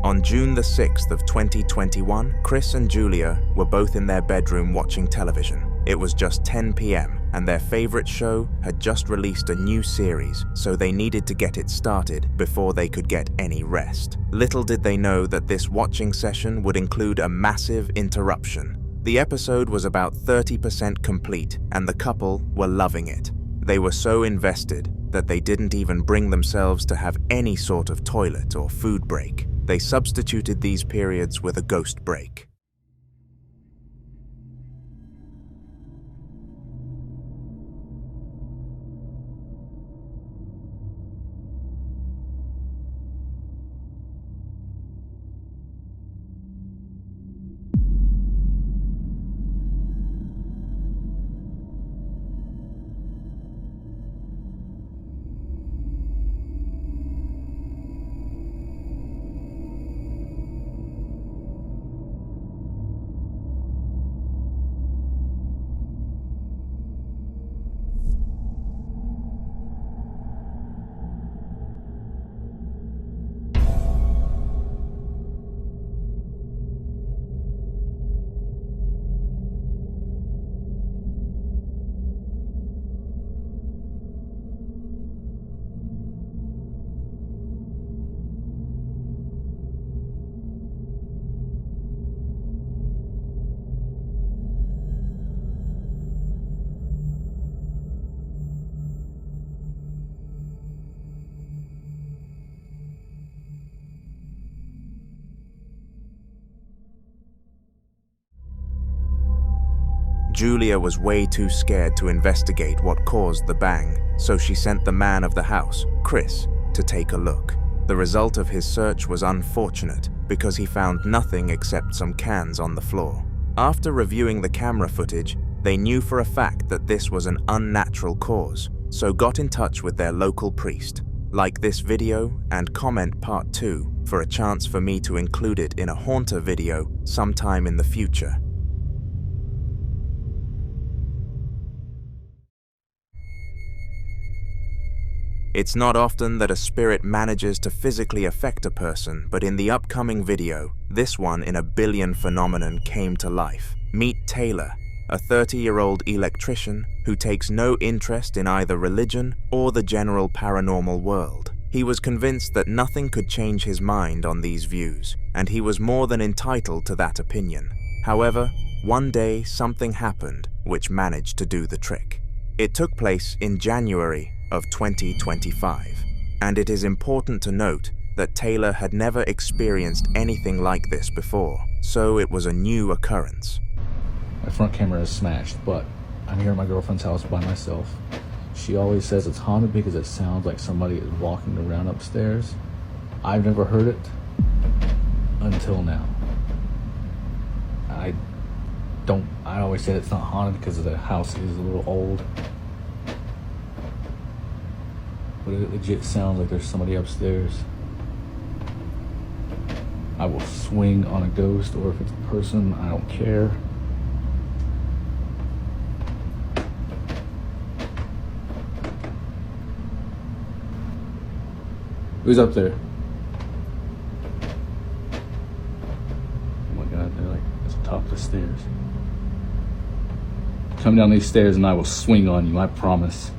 On June the 6th of 2021, Chris and Julia were both in their bedroom watching television. It was just 10 p.m. and their favorite show had just released a new series, so they needed to get it started before they could get any rest. Little did they know that this watching session would include a massive interruption. The episode was about 30% complete, and the couple were loving it. They were so invested that they didn't even bring themselves to have any sort of toilet or food break. They substituted these periods with a ghost break. Julia was way too scared to investigate what caused the bang, so she sent the man of the house, Chris, to take a look. The result of his search was unfortunate because he found nothing except some cans on the floor. After reviewing the camera footage, they knew for a fact that this was an unnatural cause, so got in touch with their local priest. Like this video and comment part 2 for a chance for me to include it in a haunter video sometime in the future. It's not often that a spirit manages to physically affect a person, but in the upcoming video, this one in a billion phenomenon came to life. Meet Taylor, a 30-year-old electrician who takes no interest in either religion or the general paranormal world. He was convinced that nothing could change his mind on these views, and he was more than entitled to that opinion. However, one day something happened which managed to do the trick. It took place in January of 2025, and it is important to note that Taylor had never experienced anything like this before, so it was a new occurrence. My front camera is smashed, but I'm here at my girlfriend's house by myself. She always says it's haunted because it sounds like somebody is walking around upstairs. I've never heard it until now. I always say it's not haunted because the house is a little old. But it legit sounds like there's somebody upstairs. I will swing on a ghost, or if it's a person, I don't care. Who's up there? Oh my god, they're like at the top of the stairs. Come down these stairs and I will swing on you, I promise.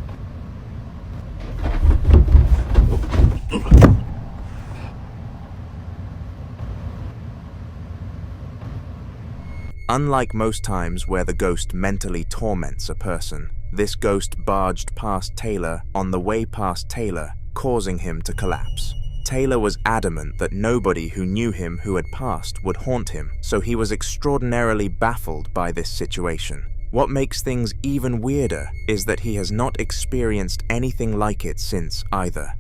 Unlike most times where the ghost mentally torments a person, this ghost barged past Taylor on the way past Taylor, causing him to collapse. Taylor was adamant that nobody who knew him who had passed would haunt him, so he was extraordinarily baffled by this situation. What makes things even weirder is that he has not experienced anything like it since either.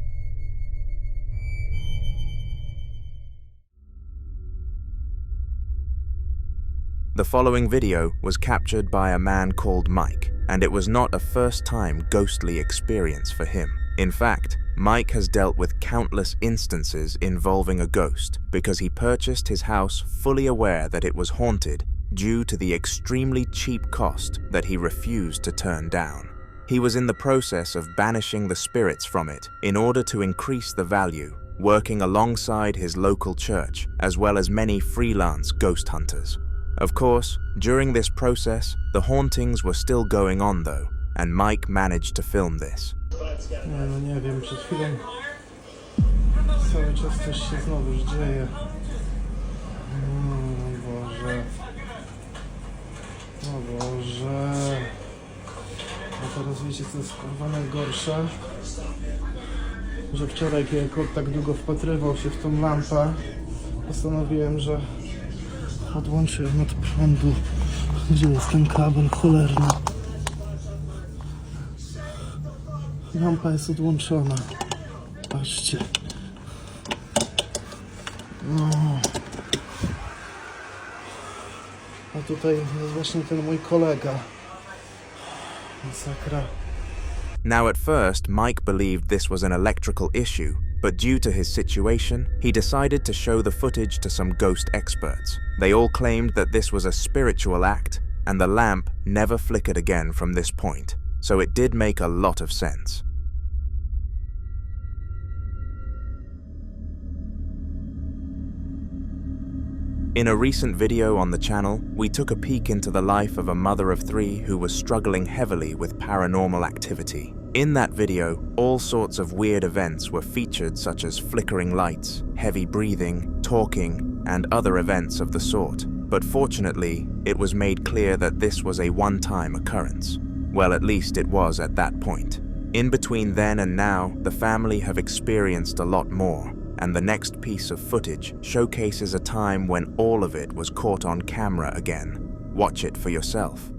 The following video was captured by a man called Mike, and it was not a first-time ghostly experience for him. In fact, Mike has dealt with countless instances involving a ghost because he purchased his house fully aware that it was haunted due to the extremely cheap cost that he refused to turn down. He was in the process of banishing the spirits from it in order to increase the value, working alongside his local church as well as many freelance ghost hunters. Of course, during this process, the hauntings were still going on though, and Mike managed to film this. No nie wiem, przed chwilą cały czas coś się znowu dzieje. Boże. O Boże. A teraz wiecie co jest kurwa najgorsze? Że wczoraj kiedy kot tak długo wpatrywał się w tą lampę, postanowiłem, że odłączę ją od prądu. Gdzie jest ten kabel cholerny? Lampa jest odłączona. Patrzcie. No. A tutaj jest właśnie ten mój kolega. Masakra. Now at first, Mike believed this was an electrical issue, but due to his situation, he decided to show the footage to some ghost experts. They all claimed that this was a spiritual act, and the lamp never flickered again from this point, so it did make a lot of sense. In a recent video on the channel, we took a peek into the life of a mother of 3 who was struggling heavily with paranormal activity. In that video, all sorts of weird events were featured, such as flickering lights, heavy breathing, talking, and other events of the sort. But fortunately, it was made clear that this was a one-time occurrence. Well, at least it was at that point. In between then and now, the family have experienced a lot more, and the next piece of footage showcases a time when all of it was caught on camera again. Watch it for yourself.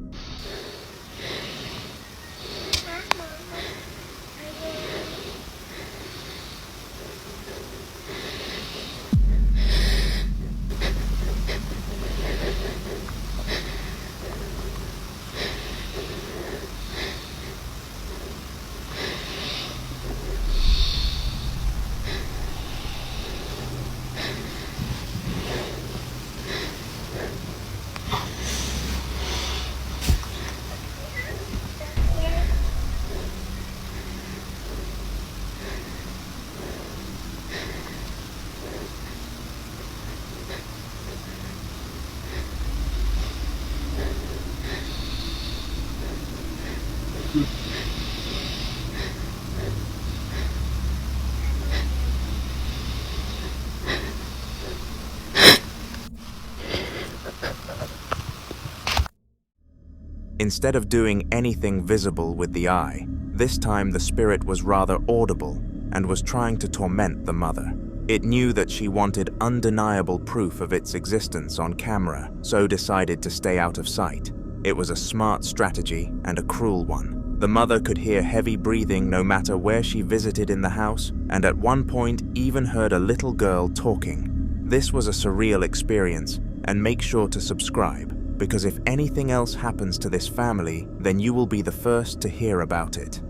Instead of doing anything visible with the eye, this time the spirit was rather audible and was trying to torment the mother. It knew that she wanted undeniable proof of its existence on camera, so decided to stay out of sight. It was a smart strategy and a cruel one. The mother could hear heavy breathing no matter where she visited in the house, and at one point even heard a little girl talking. This was a surreal experience, and make sure to subscribe. because if anything else happens to this family, then you will be the first to hear about it.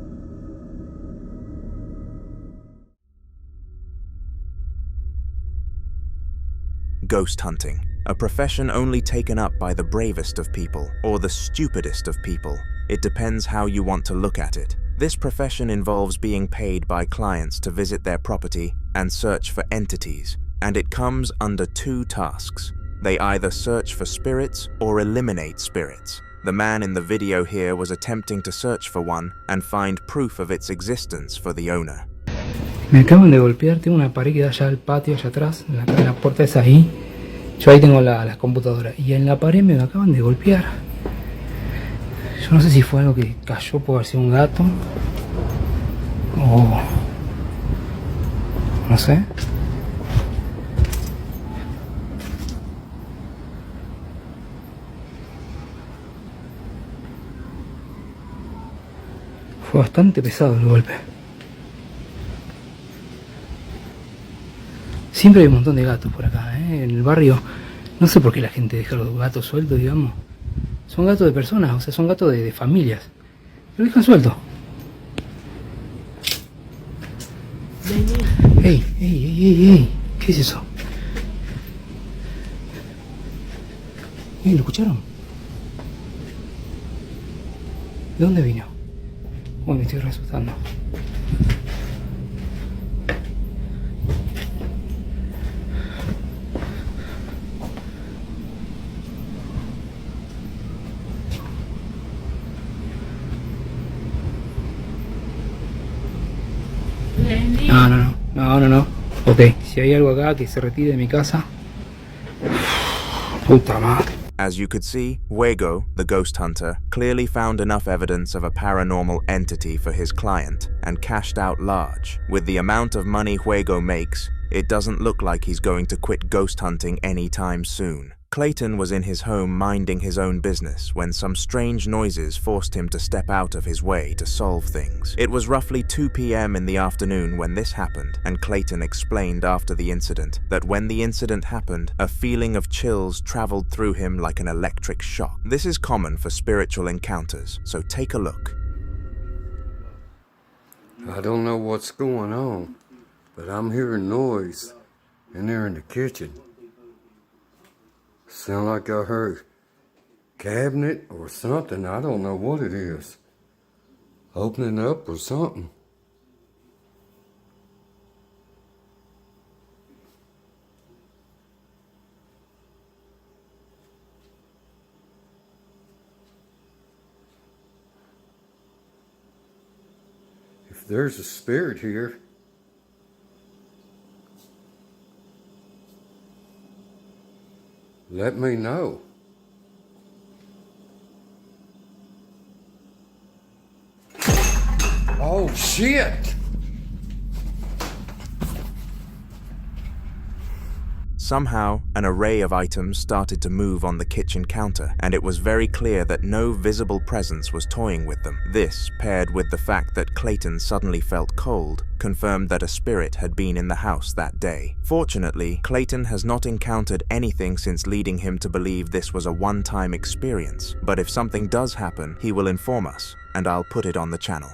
Ghost hunting, a profession only taken up by the bravest of people, or the stupidest of people. It depends how you want to look at it. This profession involves being paid by clients to visit their property and search for entities, and it comes under two tasks. They either search for spirits or eliminate spirits. The man in the video here was attempting to search for one and find proof of its existence for the owner. Me acaban de golpear, tengo una pared que da allá al patio, allá atrás, la puerta es ahí. Yo ahí tengo la computadora y en la pared me acaban de golpear. Yo no sé si fue algo que cayó, puede haber sido un gato o no sé. Fue bastante pesado el golpe. Siempre hay un montón de gatos por acá, ¿eh? En el barrio. No sé por qué la gente deja los gatos sueltos, digamos. Son gatos de personas, o sea, son gatos de familias. Lo dejan suelto. ¡Ey, ey, ey, ey, ey! ¿Qué es eso? ¿Lo escucharon? ¿De dónde vino? Uy, me estoy re asustando. No. Ok, si hay algo acá que se retire de mi casa. Puta madre. As you could see, Fuego, the ghost hunter, clearly found enough evidence of a paranormal entity for his client and cashed out large. With the amount of money Fuego makes, it doesn't look like he's going to quit ghost hunting anytime soon. Clayton was in his home minding his own business when some strange noises forced him to step out of his way to solve things. It was roughly 2 p.m. in the afternoon when this happened, and Clayton explained after the incident that when the incident happened, a feeling of chills traveled through him like an electric shock. This is common for spiritual encounters, so take a look. I don't know what's going on, but I'm hearing noise in there in the kitchen. Sound like I heard cabinet or something. I don't know what it is. Opening up or something. If there's a spirit here, let me know. Oh, shit! Somehow, an array of items started to move on the kitchen counter, and it was very clear that no visible presence was toying with them. This, paired with the fact that Clayton suddenly felt cold, confirmed that a spirit had been in the house that day. Fortunately, Clayton has not encountered anything since leading him to believe this was a one-time experience, but if something does happen, he will inform us, and I'll put it on the channel.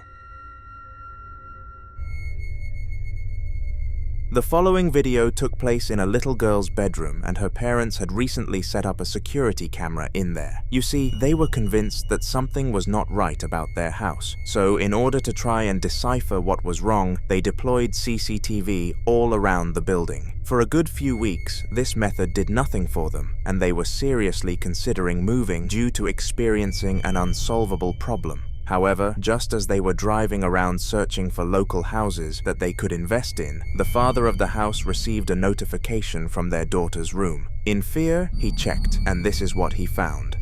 The following video took place in a little girl's bedroom, and her parents had recently set up a security camera in there. You see, they were convinced that something was not right about their house, so in order to try and decipher what was wrong, they deployed CCTV all around the building. For a good few weeks, this method did nothing for them, and they were seriously considering moving due to experiencing an unsolvable problem. However, just as they were driving around searching for local houses that they could invest in, the father of the house received a notification from their daughter's room. In fear, he checked, and this is what he found.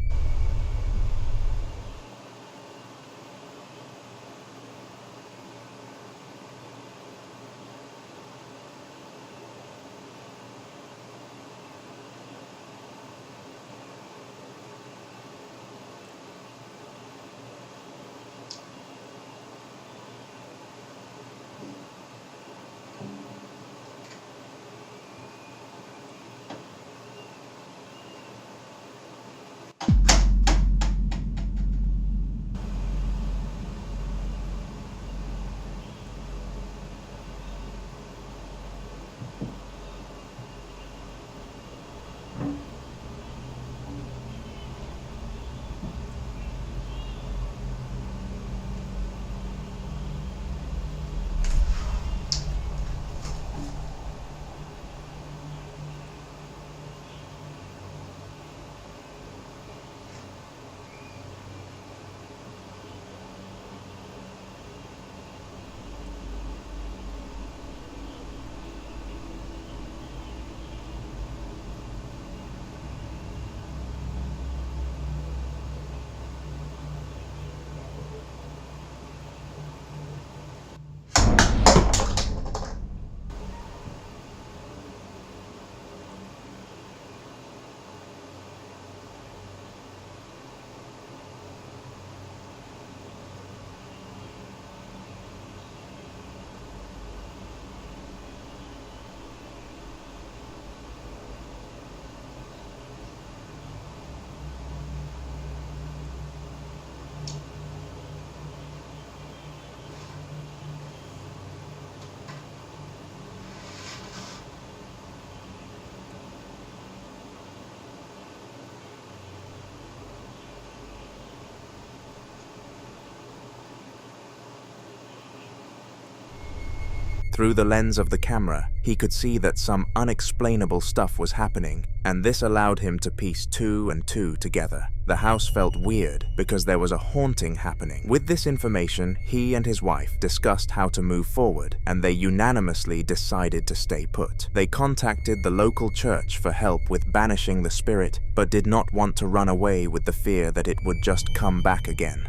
Through the lens of the camera, he could see that some unexplainable stuff was happening, and this allowed him to piece 2 and 2 together. The house felt weird because there was a haunting happening. With this information, he and his wife discussed how to move forward, and they unanimously decided to stay put. They contacted the local church for help with banishing the spirit, but did not want to run away with the fear that it would just come back again.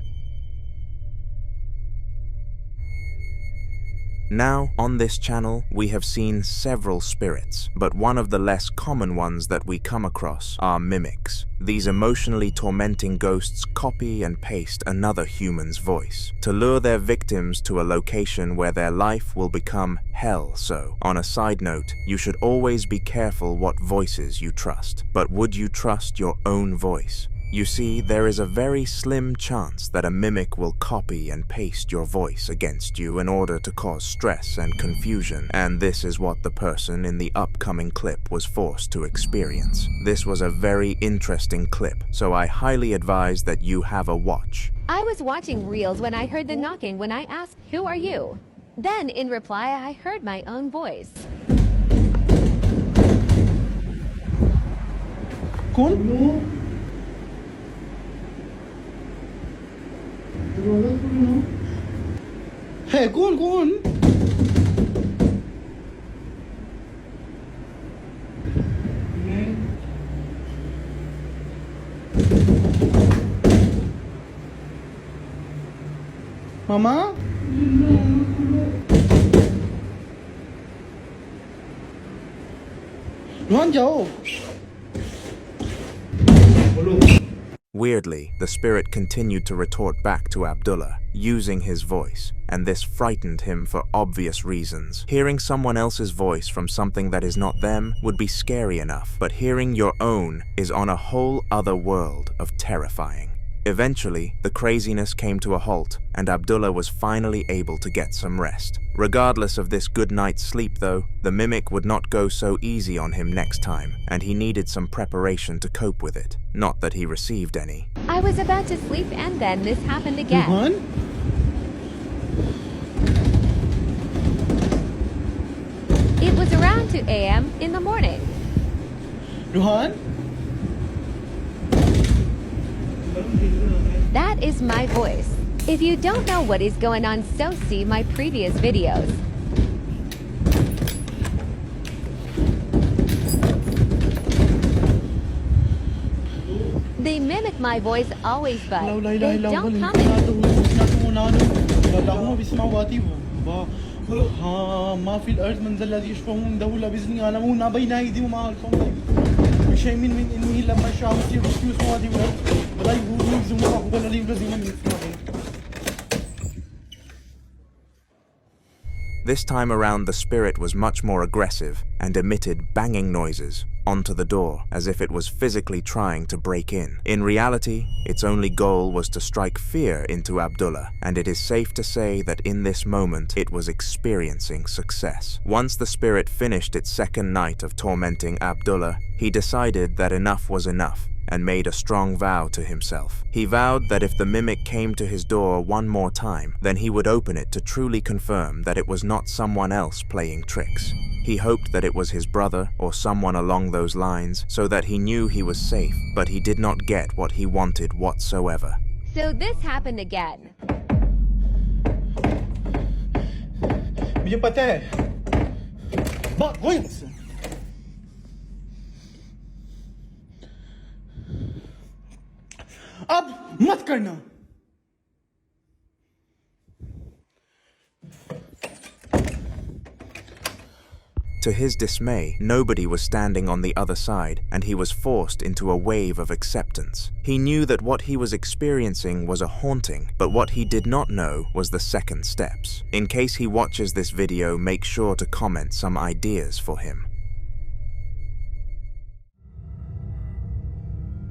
Now, on this channel, we have seen several spirits, but one of the less common ones that we come across are mimics. These emotionally tormenting ghosts copy and paste another human's voice to lure their victims to a location where their life will become hell. So, on a side note, you should always be careful what voices you trust. But would you trust your own voice? You see, there is a very slim chance that a mimic will copy and paste your voice against you in order to cause stress and confusion, and this is what the person in the upcoming clip was forced to experience. This was a very interesting clip, so I highly advise that you have a watch. I was watching reels when I heard the knocking when I asked, "Who are you?" Then, in reply, I heard my own voice. Cool. Hey, go on. Mama? Run, Joe. Weirdly, the spirit continued to retort back to Abdullah, using his voice, and this frightened him for obvious reasons. Hearing someone else's voice from something that is not them would be scary enough, but hearing your own is on a whole other world of terrifying. Eventually, the craziness came to a halt, and Abdullah was finally able to get some rest. Regardless of this good night's sleep though, the mimic would not go so easy on him next time, and he needed some preparation to cope with it. Not that he received any. I was about to sleep and then this happened again. It was around 2 a.m. in the morning. Ruhan? That is my voice. If you don't know what is going on, so see my previous videos. They mimic my voice always, but they don't comment. This time around, the spirit was much more aggressive and emitted banging noises onto the door as if it was physically trying to break in. In reality, its only goal was to strike fear into Abdullah, and it is safe to say that in this moment it was experiencing success. Once the spirit finished its second night of tormenting Abdullah, he decided that enough was enough and made a strong vow to himself. He vowed that if the mimic came to his door one more time, then he would open it to truly confirm that it was not someone else playing tricks. He hoped that it was his brother or someone along those lines so that he knew he was safe, but he did not get what he wanted whatsoever. So this happened again. मुझे पता है बहुत वहीं अब मत करना. To his dismay, nobody was standing on the other side, and he was forced into a wave of acceptance. He knew that what he was experiencing was a haunting, but what he did not know was the second steps. In case he watches this video, make sure to comment some ideas for him.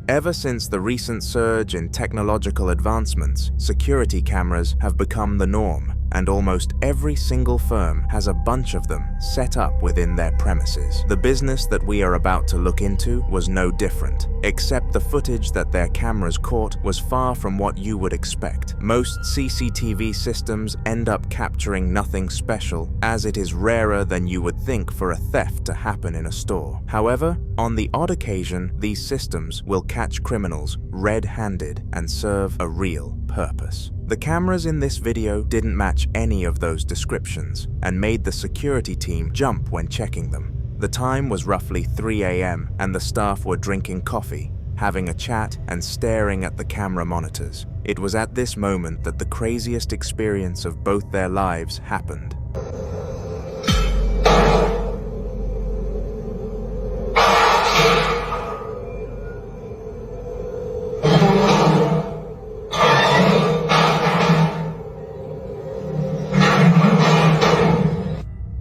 Ever since the recent surge in technological advancements, security cameras have become the norm, and almost every single firm has a bunch of them set up within their premises. The business that we are about to look into was no different, except the footage that their cameras caught was far from what you would expect. Most CCTV systems end up capturing nothing special, as it is rarer than you would think for a theft to happen in a store. However, on the odd occasion, these systems will catch criminals red-handed and serve a real purpose. The cameras in this video didn't match any of those descriptions and made the security team jump when checking them. The time was roughly 3 a.m. and the staff were drinking coffee, having a chat and staring at the camera monitors. It was at this moment that the craziest experience of both their lives happened.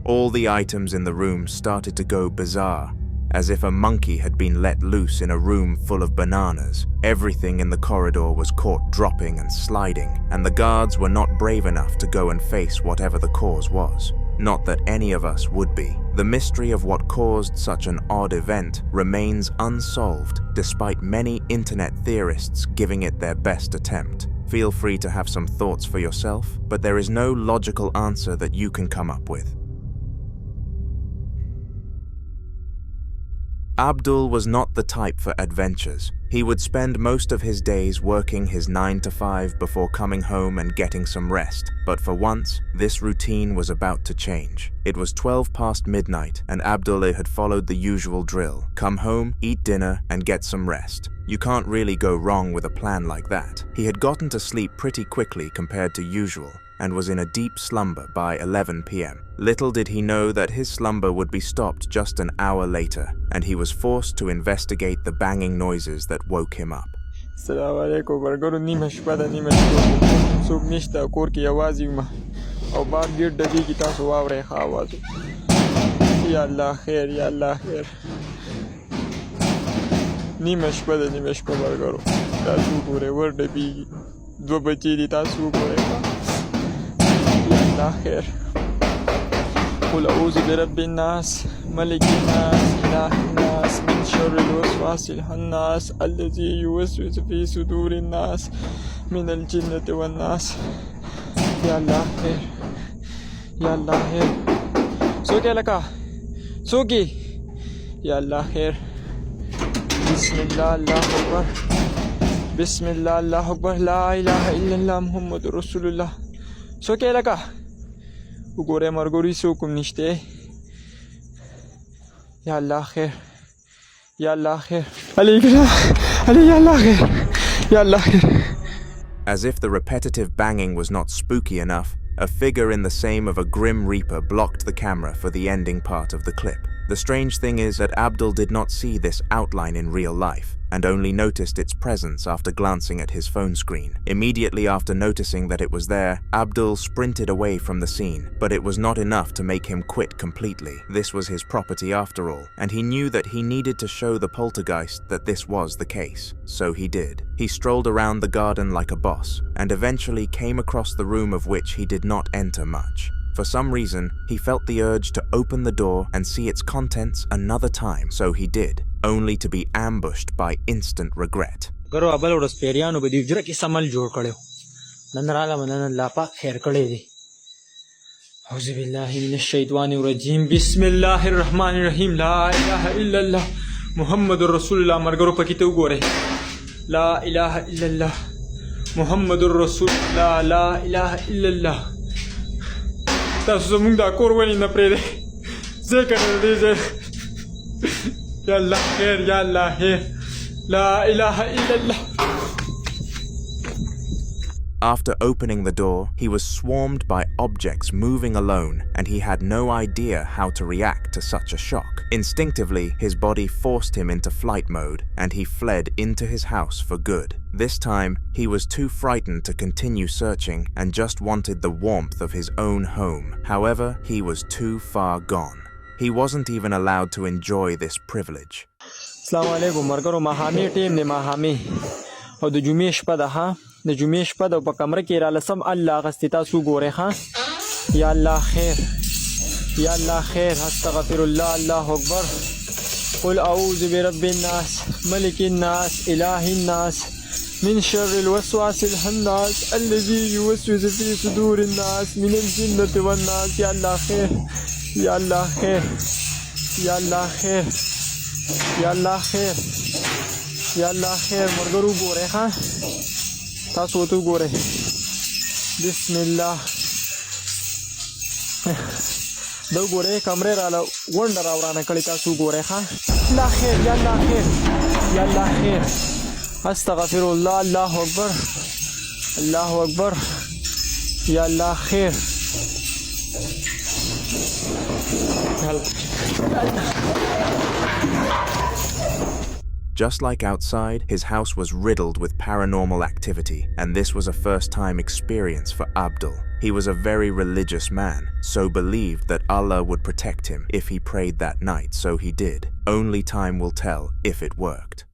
All the items in the room started to go bizarre, as if a monkey had been let loose in a room full of bananas. Everything in the corridor was caught dropping and sliding, and the guards were not brave enough to go and face whatever the cause was. Not that any of us would be. The mystery of what caused such an odd event remains unsolved, despite many internet theorists giving it their best attempt. Feel free to have some thoughts for yourself, but there is no logical answer that you can come up with. Abdul was not the type for adventures. He would spend most of his days working his 9 to 5 before coming home and getting some rest. But for once, this routine was about to change. It was 12 past midnight and Abdul had followed the usual drill. Come home, eat dinner, and get some rest. You can't really go wrong with a plan like that. He had gotten to sleep pretty quickly compared to usual, and was in a deep slumber by 11 p.m. Little did he know that his slumber would be stopped just an hour later, and he was forced to investigate the banging noises that woke him up. Assalamu alaikum, bargaru nima shpada nima sub nishta kor ki awaaz yuma aw bar gir dagi ki tasu awre kha awaaz ya Allah khair ya Allah khair nima shpada bargaru tasu gore word bi do bachi di tasu gore خير قل أعوذ برب الناس ملك الناس إله الناس من شر الوسواس الخناس الذي يوسوس في صدور الناس من الجنة والناس يا الله خير يا الله خير سوكي لك سوكي يا الله خير بسم الله الله أكبر بسم الله الله أكبر لا إله إلا الله محمد رسول الله سوكي لك وګوره مرګوري څوک نشته یا الله خیر یا الله خیر علي یا الله خیر یا الله خیر. As if the repetitive banging was not spooky enough, a figure in the same of a grim reaper blocked the camera for the ending part of the clip. The strange thing is that Abdul did not see this outline in real life, and only noticed its presence after glancing at his phone screen. Immediately after noticing that it was there, Abdul sprinted away from the scene, but it was not enough to make him quit completely. This was his property after all, and he knew that he needed to show the poltergeist that this was the case. So he did. He strolled around the garden like a boss, and eventually came across the room of which he did not enter much. For some reason, he felt the urge to open the door and see its contents another time, so he did, only to be ambushed by instant regret. ګرو ابل ورځ پیریانو به دې جره کې سمل جوړ کړو نن رااله نن الله پاک خیر کړی دی اعوذ بالله من الشیطان الرجیم بسم الله الرحمن الرحیم لا اله الا الله محمد رسول الله مرګرو پکې ته وګوره لا اله الا الله محمد رسول الله لا اله الا الله تاسو زمونږ دا کور ولې نه پرېږدئ ځکه نه دی یا الله خیر یا الله خیر لا إله إلا الله. After opening the door, he was swarmed by objects moving alone, and he had no idea how to react to such a shock. Instinctively, his body forced him into flight mode, and he fled into his house for good. This time, he was too frightened to continue searching and just wanted the warmth of his own home. However, he was too far gone. He wasn't even allowed to enjoy this privilege. Assalamu alaikum, مرګرو ماهامي ټیم دی ماهامي او د جمعې شپه ده ها د جمعې شپه ده په کمره کې را لسم الله غستې تاسو ګورئ ها Ya Allah khair. Ya Allah khair. Astaghfirullah. Allahu Akbar. قل أعوذ برب الناس ملك الناس إله الناس من شر الوسواس الخناس الذي يوسوس في صدور الناس من الجنة والناس. يا الله خير يا الله خير يا الله خير يا الله خير يا الله خير. مرګرو ګوره ها تاسو ته ګوره. بسم الله. دو ګوره کمرې رااله ونډه راورانه کړې تاسو ګوره ها. الله خير يا الله خير يا الله خير. استغفر الله. الله اکبر الله اکبر. يا الله خير. Just like outside, his house was riddled with paranormal activity, and this was a first-time experience for Abdul. He was a very religious man, so believed that Allah would protect him if he prayed that night, so he did. Only time will tell if it worked.